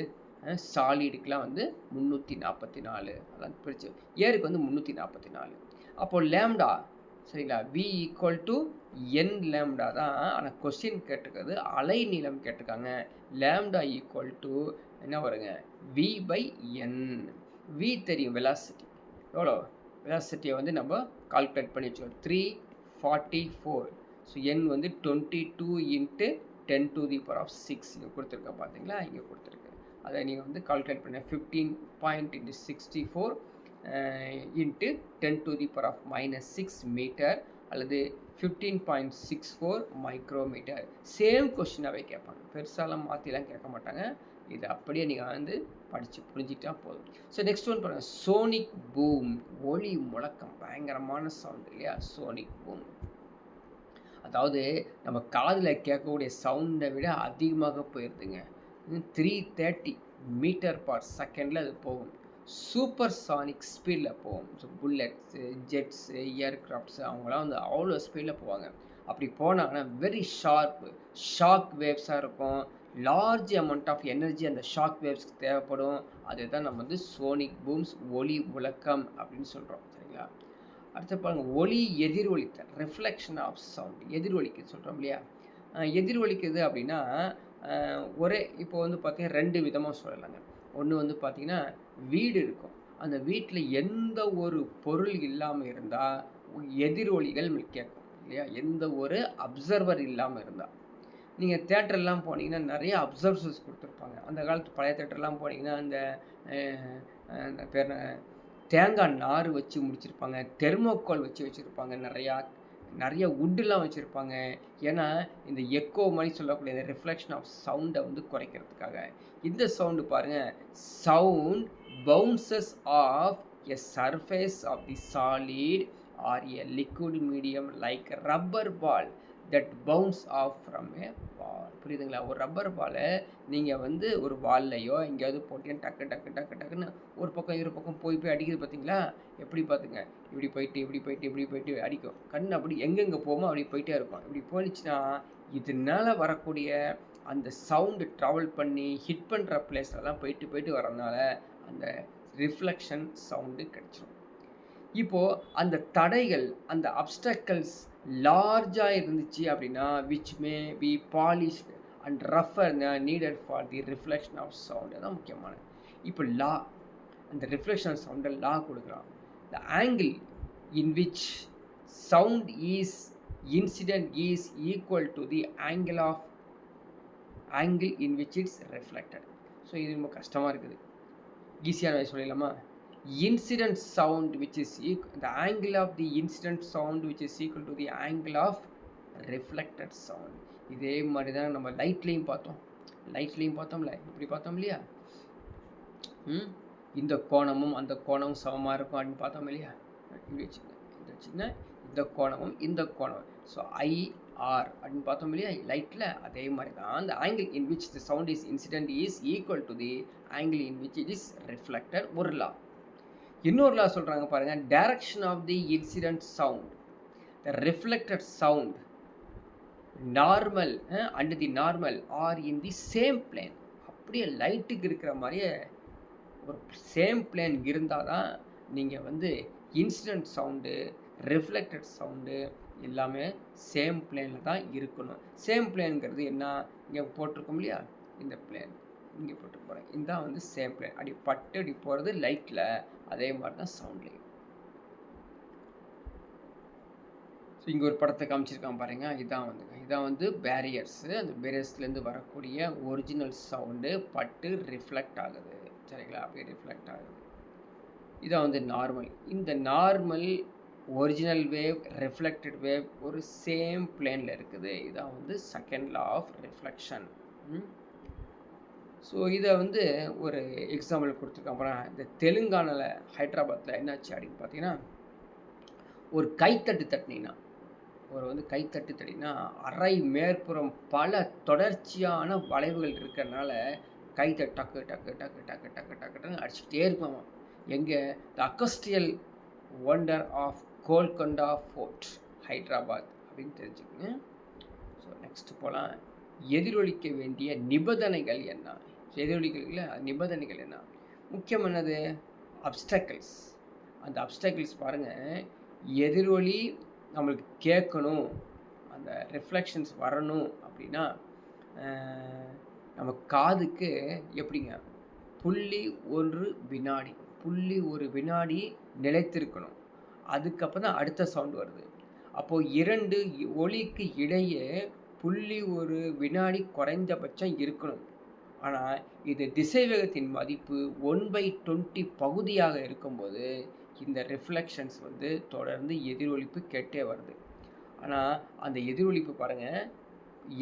சாலிடுக்கெலாம் வந்து 344 அதான் பிரிச்சு. ஏருக்கு வந்து 344. அப்போது லேம்டா சரிங்களா? V = n லேம்டா தான். ஆனால் கொஸ்டின் கேட்டிருக்கிறது அலை நீளம் கேட்டிருக்காங்க. லேம்டா = என்ன வருங்க? V/n. V தெரியும், வெலாசிட்டி எவ்வளோ? வெலாசிட்டியை வந்து நம்ம கால்குலேட் பண்ணி வச்சுக்கோம். 344. ஸோ n வந்து 22 × 10⁶ இங்கே கொடுத்துருக்க பார்த்தீங்களா? இங்கே கொடுத்துருக்கு. அதை நீங்கள் வந்து கால்குலேட் பண்ண 15.64 × 10⁻⁻6 மீட்டர் அல்லது 15.64 மைக்ரோமீட்டர். சேம் கொஸ்டினாகவே கேட்பாங்க. பெருசாலாம் மாற்றிலாம் கேட்க மாட்டாங்க. இது அப்படியே நீங்கள் வந்து படித்து புரிஞ்சிட்டா போதும். ஸோ நெக்ஸ்ட் ஒன் பாருங்கள். Sonic boom. ஒளி முழக்கம், பயங்கரமான சவுண்ட் இல்லையா? சோனிக் பூம் அதாவது நம்ம காதில் கேட்கக்கூடிய சவுண்டை விட அதிகமாக போயிருதுங்க. 330 மீட்டர் பர் செகண்டில் அது போகும். சூப்பர் சானிக் ஸ்பீடில் போகும். ஸோ புல்லட்ஸு, ஜெட்ஸு, ஏர்க்ராஃப்ட்ஸு அவங்களாம் வந்து அவ்வளோ ஸ்பீடில் போவாங்க. அப்படி போனாங்கன்னா வெரி ஷாக் வேவ்ஸாக இருக்கும். லார்ஜ் அமௌண்ட் ஆஃப் எனர்ஜி அந்த ஷாக் வேவ்ஸ்க்கு தேவைப்படும். அதுதான் நம்ம வந்து சோனிக் பூம்ஸ், ஒளி முழக்கம் அப்படின்னு சொல்கிறோம். சரிங்களா? அடுத்து பாருங்கள். ஒளி எதிரொலித்தல், ரிஃப்ளெக்ஷன் ஆஃப் சவுண்ட். எதிரொலிக்க சொல்கிறோம் இல்லையா? எதிரொலிக்குது அப்படின்னா இப்போ வந்து பார்த்தீங்கன்னா 2 விதமாக சொல்லலாங்க. ஒன்று வந்து பார்த்திங்கன்னா வீடு இருக்கும். அந்த வீட்டில் எந்த ஒரு பொருள் இல்லாமல் இருந்தால் எதிரொலிகள் கேட்கும் இல்லையா? எந்த ஒரு அப்சர்வர் இல்லாமல் இருந்தால். நீங்கள் தேட்டர்லாம் போனீங்கன்னா நிறைய அப்சர்வர்ஸ் கொடுத்துருப்பாங்க. அந்த காலத்து பழைய தேட்டர்லாம் போனீங்கன்னா அந்த அந்த பேர் என்ன, தேங்காய் நார் வச்சு முடிச்சிருப்பாங்க, தெர்மோக்கோல் வச்சு வச்சுருப்பாங்க, நிறைய வுட்டுலாம் வச்சுருப்பாங்க. ஏன்னா இந்த எக்கோ மாதிரி சொல்லக்கூடிய இந்த ரிஃப்ளெக்ஷன் ஆஃப் சவுண்டை வந்து குறைக்கிறதுக்காக. இந்த சவுண்டு பாருங்கள், sound bounces off a surface of the solid or a liquid medium like rubber ball that bounce off from a ball. புரியுதுங்களா? ஒரு ரப்பர் பாலை நீங்கள் வந்து ஒரு வால்லையோ எங்கேயாவது போட்டீங்கன்னா டக்கு டக்கு டக்கு டக்குன்னு ஒரு பக்கம் இரு பக்கம் போய் அடிக்குது பார்த்தீங்களா? எப்படி பார்த்துங்க, இப்படி போயிட்டு அடிக்கும். கண் அப்படி எங்கெங்கே போமோ அப்படி போயிட்டே இருக்கும். இப்படி போயிடுச்சுன்னா இதனால் வரக்கூடிய அந்த சவுண்டு ட்ராவல் பண்ணி ஹிட் பண்ணுற பிளேஸ்லலாம் போயிட்டு வரதுனால அந்த ரிஃப்ளெக்ஷன் சவுண்டு கிடச்சிரும். இப்போது அந்த தடைகள், அந்த அப்டக்கிள்ஸ் லார்ஜாக இருந்துச்சு அப்படின்னா which may be polished and ரஃபர் needed for the reflection of sound. அதான் முக்கியமானது. இப்போ லா, அந்த ரிஃப்ளெக்ஷன் சவுண்டை லா கொடுக்குறான். The angle in which sound is incident is equal to the angle in which it's reflected. So இது ரொம்ப கஷ்டமாக இருக்குது. ஈஸியான வயசு சொல்லிடலாமா? Incident sound which is the angle of the incident sound which is equal to the angle of reflected sound. இதே மாதிரி தான் நம்ம லைட்லேயும் பார்த்தோம்ல, இப்படி பார்த்தோம் இல்லையா? இந்த கோணமும் அந்த கோணமும் சமமாக இருக்கும் அப்படின்னு பார்த்தோம் இல்லையா? இப்படி வச்சுக்கோங்க, இந்த கோணமும் இந்த கோணம், ஸோ IR அப்படின்னு பார்த்தோம் இல்லையா லைட்டில்? அதே மாதிரி தான் அந்த angle in which the sound is incident is equal to the angle in which it is reflected. ஒரு லா. இன்னொரு லா சொல்கிறாங்க பாருங்கள், direction of the incident sound, the reflected sound normal and the normal are in the same plane. அப்படியே லைட்டுக்கு இருக்கிற மாதிரியே ஒரு same plane இருந்தால் தான் நீங்கள் வந்து இன்சிடென்ட் சவுண்டு, ரிஃப்ளெக்டட் சவுண்டு எல்லாமே சேம் பிளேனில் தான் இருக்கணும். சேம் பிளேனுங்கிறது என்ன, இங்கே போட்டிருக்கோம் இல்லையா, இந்த பிளேன் இங்கே போட்டு போகிறேன், இதுதான் வந்து சேம் பிளேன். அப்படி பட்டு அப்படி போகிறது லைட்டில், அதே மாதிரி தான் சவுண்ட்லேயும். ஸோ இங்கே ஒரு படத்தை காமிச்சிருக்கான் பாருங்கள், இதான் வந்து பேரியர்ஸு. அந்த பேரியர்ஸ்லேருந்து வரக்கூடிய ஒரிஜினல் சவுண்டு பட்டு ரிஃப்ளெக்ட் ஆகுது. சரிங்களா? அப்படியே ரிஃப்ளெக்ட் ஆகுது. இதான் வந்து நார்மல். இந்த normal, original wave, reflected wave ஒரு சேம் பிளேனில் இருக்குது. இதான் வந்து second law of reflection. So இதை வந்து ஒரு எக்ஸாம்பிள் கொடுத்துருக்கேன். அப்புறம் இந்த தெலுங்கானாவில் ஹைதராபாத்தில் என்னாச்சு அப்படின்னு பார்த்தீங்கன்னா, ஒரு கைத்தட்டு தட்டினீங்கன்னா, கைத்தட்டு தட்டினா அரை மேற்புறம் பல தொடர்ச்சியான வளைவுகள் இருக்கிறதுனால கைத்தட்டு டக்கு டக்கு டக்கு டக்கு டக்கு டக்குன்னு அடிச்சுக்கிட்டே இருப்பாங்க. எங்கே? The acoustical wonder of Golconda fort, Hyderabad அப்படின்னு தெரிஞ்சுக்கங்க. ஸோ நெக்ஸ்ட் போகலாம். எதிரொலிக்க வேண்டிய நிபந்தனைகள் என்ன? நிபந்தனைகள் என்ன? முக்கியமானது அப்டக்கிள்ஸ். அந்த அப்டக்கிள்ஸ் பாருங்கள், எதிரொலி நம்மளுக்கு கேட்கணும், அந்த ரிஃப்ளெக்ஷன்ஸ் வரணும் அப்படின்னா நம்ம காதுக்கு எப்படிங்க, 0.1 வினாடி நிலைத்திருக்கணும். அதுக்கப்புறம் தான் அடுத்த சவுண்ட் வருது. அப்போது 2 ஒலிக்கு இடையே 0.1 வினாடி குறைந்தபட்சம் இருக்கணும். ஆனால் இது திசைவேகத்தின் மதிப்பு 1/20 பகுதியாக இருக்கும்போது இந்த ரிஃப்ளெக்ஷன்ஸ் வந்து தொடர்ந்து எதிரொலிப்பு கேட்டே வருது. ஆனால் அந்த எதிரொலிப்பு பாருங்கள்,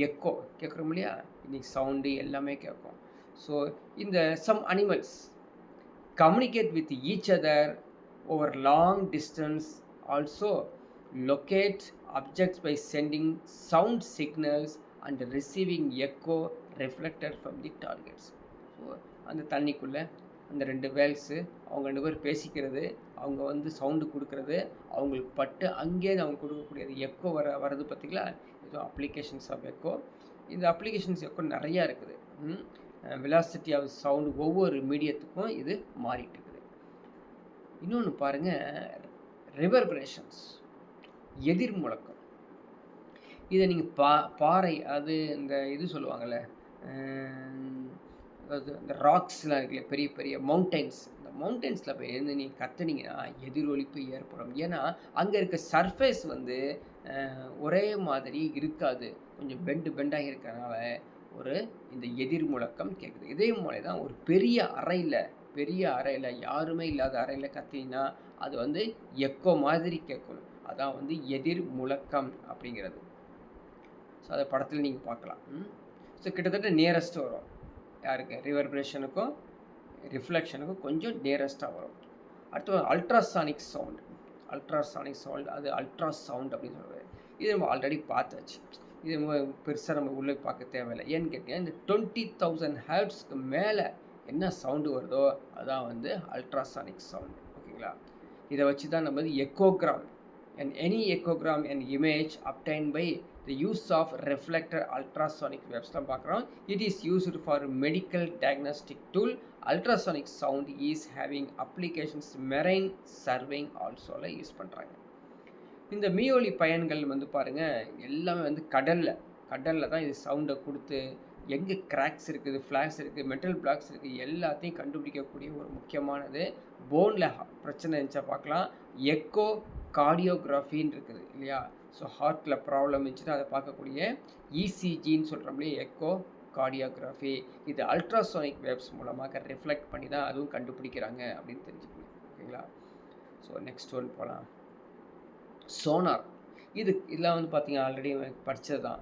எக்கோ கேட்குறோம் இல்லையா, இன்னைக்கு சவுண்டு எல்லாமே கேட்கும். ஸோ இந்த some animals communicate with each other over long distance, also locate objects by sending sound signals and receiving echo reflected from the targets. So அந்த தண்ணிக்குள்ளே அந்த 2 வேல்ஸு அவங்க 2 பேர் பேசிக்கிறது, அவங்க வந்து சவுண்டு கொடுக்குறது, அவங்களுக்கு பட்டு அங்கேயே அவங்க கொடுக்கக்கூடியது எக்கோ வரது பார்த்திங்களா? இது அப்ளிகேஷன்ஸ் ஆஃப் எக்கோ. இந்த அப்ளிகேஷன்ஸ் எக்கோ நிறையா இருக்குது. வெலாசிட்டி ஆஃப் சவுண்டு ஒவ்வொரு மீடியத்துக்கும் இது மாறிட்டு இருக்குது. இன்னொன்று பாருங்கள், ரிவர்பரேஷன்ஸ், எதிர் முழக்கம். இதை நீங்கள் பாறை, அது இந்த இது சொல்லுவாங்கள்ல, அதாவது இந்த ராக்ஸ்லாம் இருக்குல்ல, பெரிய பெரிய மவுண்டைன்ஸ், இந்த அந்த மவுண்டன்ஸில் போய் இருந்து நீ கத்துனீங்கன்னா எதிரொலிப்பு ஏற்படும். ஏன்னா அங்கே இருக்க சர்ஃபேஸ் வந்து ஒரே மாதிரி இருக்காது, கொஞ்சம் பெண்டாகி இருக்கிறனால ஒரு இந்த எதிர் முழக்கம் கேட்குது. இதே மாதிரி தான் ஒரு பெரிய அறையில் யாருமே இல்லாத அறையில் கத்தினா அது வந்து எக்கோ மாதிரி கேட்கும். அதான் வந்து எதிர் முழக்கம் அப்படிங்கிறது. ஸோ அதை படத்தில் நீங்கள் பார்க்கலாம். ஸோ கிட்டத்தட்ட நியரஸ்ட் வரும் யாருக்கு, ரிவர்பரேஷனுக்கும் ரிஃப்ளெக்ஷனுக்கும் கொஞ்சம் நியரஸ்ட்டாக வரும். அடுத்து அல்ட்ராசானிக் சவுண்ட். அது அல்ட்ரா சவுண்ட் அப்படின்னு சொல்லுவார். இது நம்ம ஆல்ரெடி பார்த்தாச்சு. இது நம்ம பெருசாக நம்ம உள்ளே பார்க்க தேவையில்லை. ஏன்னு கேட்டிங்கன்னா இந்த 20,000 ஹெர்ட்ஸ்க்கு மேலே என்ன சவுண்டு வருதோ அதான் வந்து அல்ட்ராசானிக் சவுண்ட். ஓகேங்களா? இதை வச்சு தான் நம்ம echogram and any echogram and image obtained by the use of reflector ultrasonic waves தான் பார்க்குறோம். It is used for medical diagnostic tool. Ultrasonic sound is having applications marine surveying also use பண்ணுறாங்க. இந்த மீயொலி பயன்கள் வந்து பாருங்கள் எல்லாமே வந்து கடலில் தான் இது சவுண்டை கொடுத்து எங்கே கிராக்ஸ் இருக்குது, ஃப்ளாக்ஸ் இருக்குது, மெட்டல் பிளாக்ஸ் இருக்குது, எல்லாத்தையும் கண்டுபிடிக்கக்கூடிய ஒரு முக்கியமானது. போனில் பிரச்சனை இருந்துச்சா பார்க்கலாம். எக்கோ கார்டியோகிராஃபின்னு இருக்குது இல்லையா? ஸோ ஹார்ட்டில் ப்ராப்ளம் இருந்துச்சுன்னா அதை பார்க்கக்கூடிய இசிஜின்னு சொல்கிறோம்லையே, எக்கோ கார்டியோகிராஃபி. இது அல்ட்ராசோனிக் வேவ்ஸ் மூலமாக ரிஃப்ளெக்ட் பண்ணி தான் அதுவும் கண்டுபிடிக்கிறாங்க அப்படின்னு தெரிஞ்சுக்கணும். ஓகேங்களா? ஸோ நெக்ஸ்ட் ஒன் போகலாம். சோனார். இதெல்லாம் வந்து பார்த்தீங்கன்னா ஆல்ரெடி படித்தது தான்.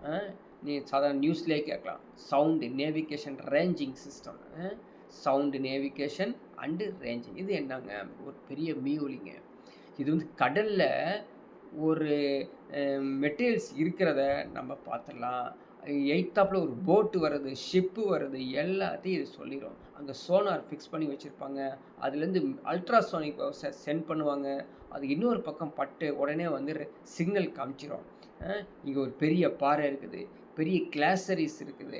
நீ சாதாரண நியூஸ்லேயே கேட்கலாம். Sound navigation ranging system. Sound navigation and ranging. இது என்னங்க, ஒரு பெரிய மீயொலிங்க. இது வந்து கடலில் ஒரு மெட்டீரியல்ஸ் இருக்கிறத நம்ம பார்த்துடலாம். எய்த்தாப்பில் ஒரு போட்டு வர்றது, ஷிப்பு வர்றது, எல்லாத்தையும் இது சொல்லிடும். அங்கே சோனார் ஃபிக்ஸ் பண்ணி வச்சுருப்பாங்க. அதுலேருந்து அல்ட்ராசோனிக் சென்ட் பண்ணுவாங்க. அது இன்னொரு பக்கம் பட்டு உடனே வந்து சிக்னல் காமிச்சிடும். இங்கே ஒரு பெரிய பாறை இருக்குது, பெரிய கிளாசரிஸ் இருக்குது,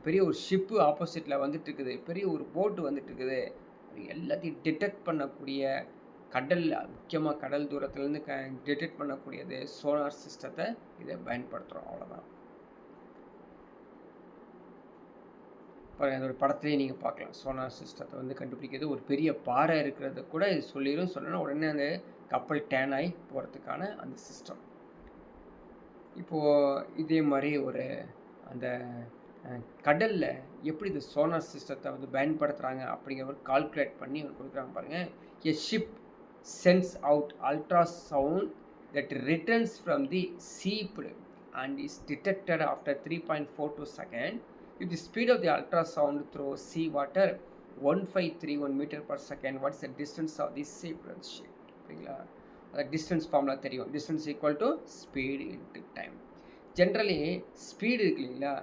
பெரிய ஒரு ஷிப்பு ஆப்போசிட்டில் வந்துட்டுருக்குது, பெரிய ஒரு போட்டு வந்துட்டுருக்குது. எல்லாத்தையும் டிடெக்ட் பண்ணக்கூடிய கடலில், முக்கியமாக கடல் தூரத்துலேருந்து டிடெக்ட் பண்ணக்கூடியது சோனார் சிஸ்டத்தை இதை பயன்படுத்துகிறோம். அவ்வளோதான். ஒரு படத்துலேயே நீங்கள் பார்க்கலாம். சோனார் சிஸ்டத்தை வந்து கண்டுபிடிக்கிறது. ஒரு பெரிய பாறை இருக்கிறத கூட இது சொல்லிடும். சொன்னால் உடனே அந்த கப்பல் டேன் ஆகி போகிறதுக்கான அந்த சிஸ்டம். இப்போது இதே மாதிரி ஒரு அந்த கடலில் எப்படி இந்த சோனார் சிஸ்டத்தை வந்து பயன்படுத்துகிறாங்க அப்படிங்கிற ஒரு கால்குலேட் பண்ணி அவர் கொடுக்குறாங்க பாருங்கள். எ ship sends out ultrasound that returns from the seep and is detected after 3.42 seconds. If the speed of the ultrasound through sea water 1531 meter per second, what is the distance of the seep from the ship? ஓகேங்களா? அந்த distance formula தெரியும். Distance equal to speed into time. Generally speed இருக்கு இல்லைங்களா,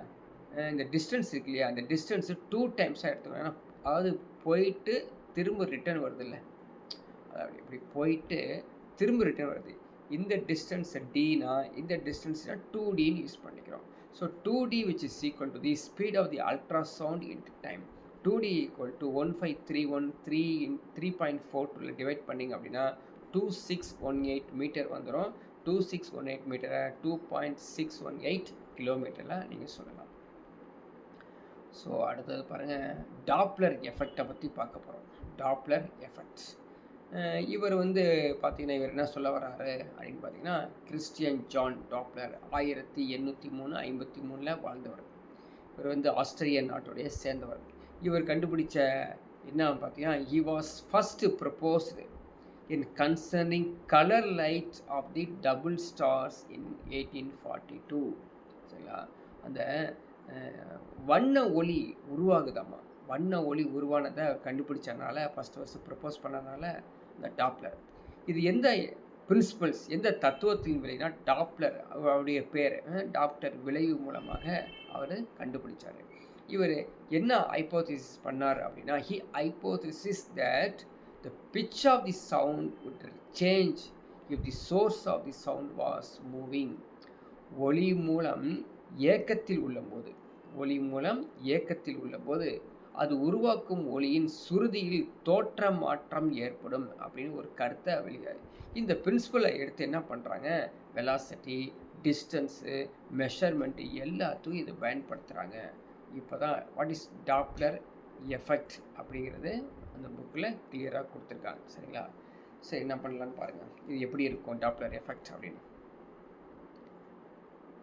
இந்த distance இருக்கு இல்லையா, அந்த distance 2 டைம்ஸாக எடுத்துக்கணும். ஏன்னா அதாவது போயிட்டு திரும்ப ரிட்டர்ன் வருது இல்லை, அதாவது இப்படி போயிட்டு திரும்ப ரிட்டர்ன் வருது. இந்த டிஸ்டன்ஸ் டினா இந்த டிஸ்டன்ஸ்னால் 2Dன்னு யூஸ் பண்ணிக்கிறோம். So 2D which is equal to the speed of the ultrasound into time. 2D equal to 15183.42 divide பண்ணிங்க அப்படின்னா 2618 மீட்டர் வந்துடும். 2618 மீட்டரை 2.618 கிலோமீட்டரில் நீங்கள் சொல்லலாம். ஸோ அடுத்தது பாருங்கள், டாப்ளர் எஃபெக்டை பற்றி பார்க்க போகிறோம். Doppler effect. இவர் வந்து பார்த்திங்கன்னா இவர் என்ன சொல்ல வர்றாரு அப்படின்னு பார்த்தீங்கன்னா, கிறிஸ்டியன் ஜான் டாப்ளர் 1853 வாழ்ந்தவர். இவர் வந்து ஆஸ்திரியன் நாட்டுடைய சேர்ந்தவர். இவர் கண்டுபிடிச்ச என்ன பார்த்தீங்கன்னா, he was first proposed in concerning color light of the double stars in 1842. சரிங்களா? அந்த வண்ண ஒளி உருவாகுதாம்மா. வண்ண ஒளி உருவானதை கண்டுபிடிச்சனால ஃபஸ்ட்டு ப்ரப்போஸ் பண்ணனால இந்த டாப்ளர். இது எந்த பிரின்சிபல்ஸ், எந்த தத்துவத்தின் விளைனா டாப்ளர் அவருடைய பேர், டாக்டர் விளைவு மூலமாக அவர் கண்டுபிடிச்சார். இவர் என்ன ஹைப்போதிசிஸ் பண்ணார் அப்படின்னா, he hypothesis that the pitch of the sound would change if the source of the sound was moving. ஒளி மூலம் இயக்கத்தில் உள்ளபோது அது உருவாக்கும் ஒளியின் சுருதியில் தோற்ற மாற்றம் ஏற்படும் அப்படின்னு ஒரு கருத்தை வெளியாகி இந்த பிரின்சிபலை எடுத்து என்ன பண்ணுறாங்க, வெலாசிட்டி, டிஸ்டன்ஸு, மெஷர்மெண்ட்டு எல்லாத்தையும் இது பயன்படுத்துகிறாங்க. இப்போ தான் வாட் இஸ் டாப்ளர் எஃபெக்ட் அப்படிங்கிறது அந்த புக்கில் கிளியராக கொடுத்துருக்காங்க. சரிங்களா? சரி, என்ன பண்ணலான்னு பாருங்கள். இது எப்படி இருக்கும் டாப்லர் எஃபெக்ட் அப்படின்னு.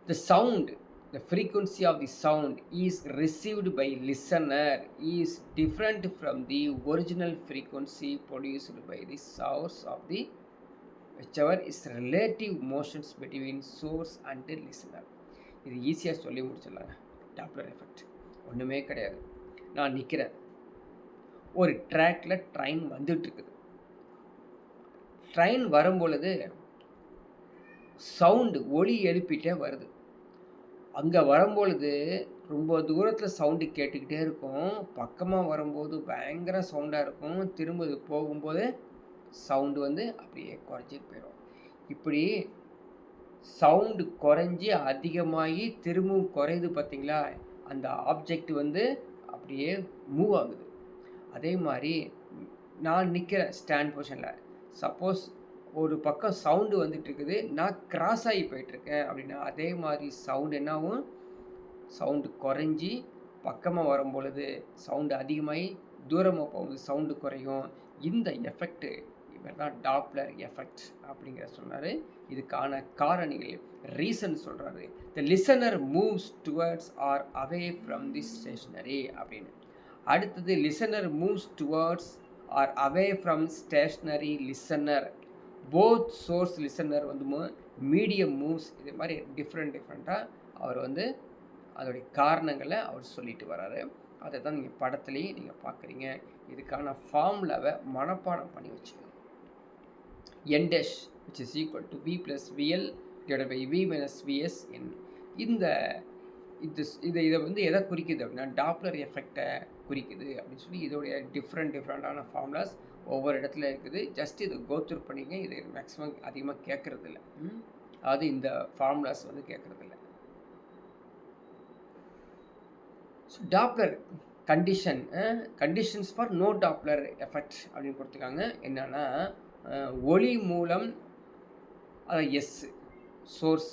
The sound, the frequency of the sound is received by listener is different from the original frequency produced by the source of the whichever is relative motions between source and the listener. இது ஈஸியாக சொல்லி முடிச்சிடலாங்க. Doppler effect ஒன்றுமே கிடையாது. நான் நிற்கிறேன், ஒரு ட்ராக்கில் train வந்துட்டுருக்குது. Train வரும்பொழுது sound ஒலி எழுப்பிட்டே வருது. அங்கே வரும்பொழுது ரொம்ப தூரத்தில் சவுண்டு கேட்டுக்கிட்டே இருக்கும். பக்கமாக வரும்போது பயங்கர சவுண்டாக இருக்கும். திரும்ப போகும்போது சவுண்டு வந்து அப்படியே குறைஞ்சிட்டு போயிடும். இப்படி சவுண்டு குறைஞ்சி அதிகமாகி திரும்பவும் குறையுது பார்த்தீங்களா? அந்த ஆப்ஜெக்ட் வந்து அப்படியே மூவ் ஆகுது. அதே மாதிரி நான் நிற்கிறேன் ஸ்டாண்ட் பொசிஷனில். சப்போஸ் ஒரு பக்கம் சவுண்டு வந்துட்டுருக்குது, நான் கிராஸ் ஆகி போயிட்டுருக்கேன் அப்படின்னா அதே மாதிரி சவுண்டு என்னாகும், சவுண்டு குறைஞ்சி பக்கமாக வரும்பொழுது சவுண்டு அதிகமாகி தூரமாக போகும்போது சவுண்டு குறையும். இந்த எஃபெக்ட்டு இவர் தான் டாப்லர் எஃபெக்ட் அப்படிங்கிற சொன்னார். இதுக்கான காரணிகள் ரீசன் சொல்கிறாரு. The listener moves towards or away from the stationary அப்படின்னு. அடுத்தது listener moves towards or away from stationary listener. Both source listener வந்து மீடியம் மூவ்ஸ். இது மாதிரி டிஃப்ரெண்ட்டாக அவர் வந்து அதோடைய காரணங்களை அவர் சொல்லிட்டு வர்றாரு. அதை தான் நீங்கள் படத்துலேயும் நீங்கள் பார்க்குறீங்க. இதுக்கான ஃபார்முலாவை மனப்பாடம் பண்ணி வச்சுக்கணும். n dash which is equal to v plus vl divided by v minus vs n. இதை வந்து எதை குறிக்குது அப்படின்னா டாப்லர் எஃபெக்டை குறிக்குது அப்படின்னு சொல்லி இதோடைய டிஃப்ரெண்ட்டான ஃபார்முலாஸ் ஒவ்வொரு இடத்துல இருக்குது. ஜஸ்ட் இதை கோத்ரூ பண்ணிங்க. இது மேக்ஸிமம் அதிகமாக கேட்குறதில்ல. அதாவது இந்த ஃபார்முலாஸ் வந்து கேட்குறதில்ல. So Doppler conditions for no Doppler effect அப்படின்னு கொடுத்துருக்காங்க. என்னென்னா ஒளி மூலம் S source,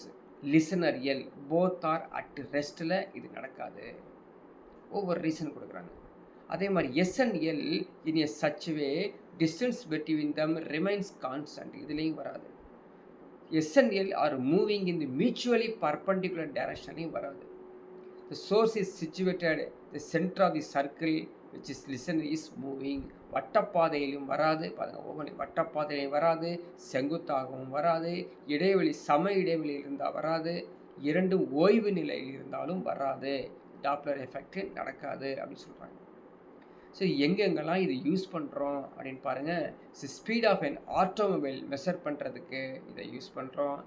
listener L, both are at ரெஸ்ட்டில் இது நடக்காது. ஒவ்வொரு ரீசன் கொடுக்குறாங்க. அதே மாதிரி S and L in a such way distance between them remains constant. இதுலேயும் வராது. S and L are moving in the mutually perpendicular டைரக்ஷன்லையும் வராது. The source is situated the centre of the circle which is listener is moving. வட்டப்பாதையிலும் வராது. பாருங்கள், ஒவ்வொரு வட்டப்பாதையிலையும் வராது, செங்குத்தாகவும் வராது, சம இடைவெளி இருந்தால் வராது, இரண்டும் ஓய்வு நிலையில் இருந்தாலும் வராது. டாப்லர் எஃபெக்ட் நடக்காது அப்படின்னு சொல்கிறாங்க. ஸோ எங்கெங்கெல்லாம் இது யூஸ் பண்ணுறோம் அப்படின்னு பாருங்கள். Speed of an automobile measure பண்ணுறதுக்கு இதை யூஸ் பண்ணுறோம்.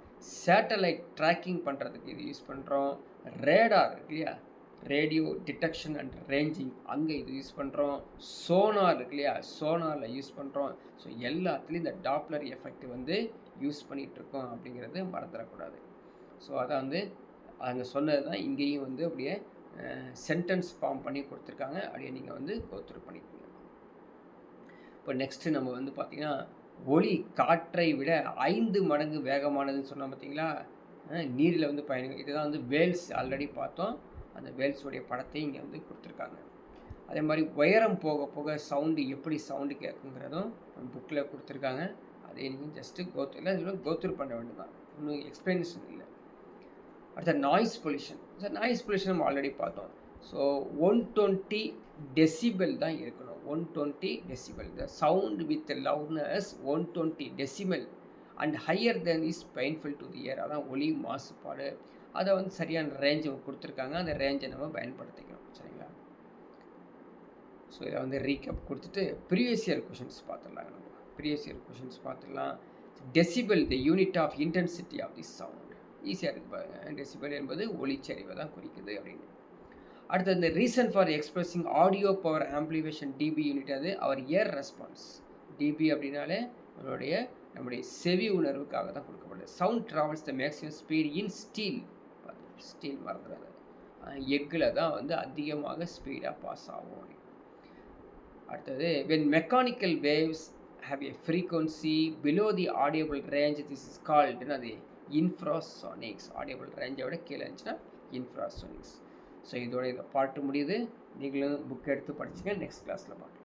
சேட்டலைட் ட்ராக்கிங் பண்ணுறதுக்கு இது யூஸ் பண்ணுறோம். ரேடார் இருக்கு இல்லையா, ரேடியோ டிடெக்ஷன் அண்ட் ரேஞ்சிங், அங்கே இது யூஸ் பண்ணுறோம். சோனார் இருக்கு இல்லையா, சோனாரில் யூஸ் பண்ணுறோம். ஸோ எல்லாத்துலேயும் இந்த டாப்லர் எஃபெக்ட் வந்து யூஸ் பண்ணிகிட்ருக்கோம் அப்படிங்கிறது மறந்துடக்கூடாது. ஸோ அதை வந்து அங்கே சொன்னது தான் இங்கேயும் வந்து அப்படியே சென்டென்ஸ் ஃபார்ம் பண்ணி கொடுத்துருக்காங்க. அப்படியே நீங்கள் வந்து கோத்ரூ பண்ணிக்கோங்க. இப்போ நெக்ஸ்ட்டு நம்ம வந்து பார்த்திங்கன்னா ஒளி காற்றை விட 5 மடங்கு வேகமானதுன்னு சொன்னோம் பார்த்தீங்களா. நீரில் வந்து பயணிக்கும். இதுதான் வந்து வேல்ஸ் ஆல்ரெடி பார்த்தோம். அந்த வேல்ஸுடைய படத்தை இங்கே வந்து கொடுத்துருக்காங்க. அதே மாதிரி உயரம் போக போக சவுண்டு எப்படி சவுண்டு கேட்குங்கிறதும் புக்கில் கொடுத்துருக்காங்க. அதே நீங்கள் ஜஸ்ட்டு கோத்ரூ பண்ண வேண்டியதான், ஒன்றும் எக்ஸ்பிளனேஷன் இல்லை. அடுத்த நாய்ஸ் பொல்யூஷன். நாய்ஸ் பொல்யூஷன் நம்ம ஆல்ரெடி பார்த்தோம். ஸோ 120 டெசிபல் தான் இருக்கணும். 120 decibel. The sound with loudness 120 decibel and higher then is painful to the year. அதான் ஒலி மாசுபாடு. அதை வந்து சரியான ரேஞ்சை கொடுத்துருக்காங்க. அந்த ரேஞ்சை நம்ம பயன்படுத்திக்கணும். சரிங்களா? ஸோ இதை வந்து ரீகேப் கொடுத்துட்டு ப்ரீவியஸ் இயர் கொஷின்ஸ் பார்த்துடலாம். நம்ம ப்ரீவியஸ் இயர் கொஷின்ஸ் பார்த்துடலாம். Decibel the unit of intensity of the sound. ஈஸியாக இருக்குது பாருங்கள். டெசிபல் என்பது ஒளிச்சரிவை தான் குறிக்குது அப்படின்னு. அடுத்து இந்த reason for expressing audio power amplification dB unit, அது அவர் இயர் ரெஸ்பான்ஸ். டிபி அப்படின்னாலே நம்முடைய செவி உணர்வுக்காக தான் கொடுக்கப்படுது. Sound travels the maximum speed in steel. Steel மறந்துடாது. எக்கில் தான் வந்து அதிகமாக ஸ்பீடாக பாஸ் ஆகும். அடுத்தது when mechanical waves have a frequency below the audible range, this is called அது இன்ஃப்ராசோனிக்ஸ். ஆடியபிள் ரேஞ்சோட கீழே இருந்துச்சுன்னா இன்ஃப்ராசோனிக்ஸ். ஸோ இதோட இந்த பாட்டு முடியுது. நீங்களும் புக் எடுத்து படிச்சுங்க. நெக்ஸ்ட் கிளாஸில் பார்க்கலாம்.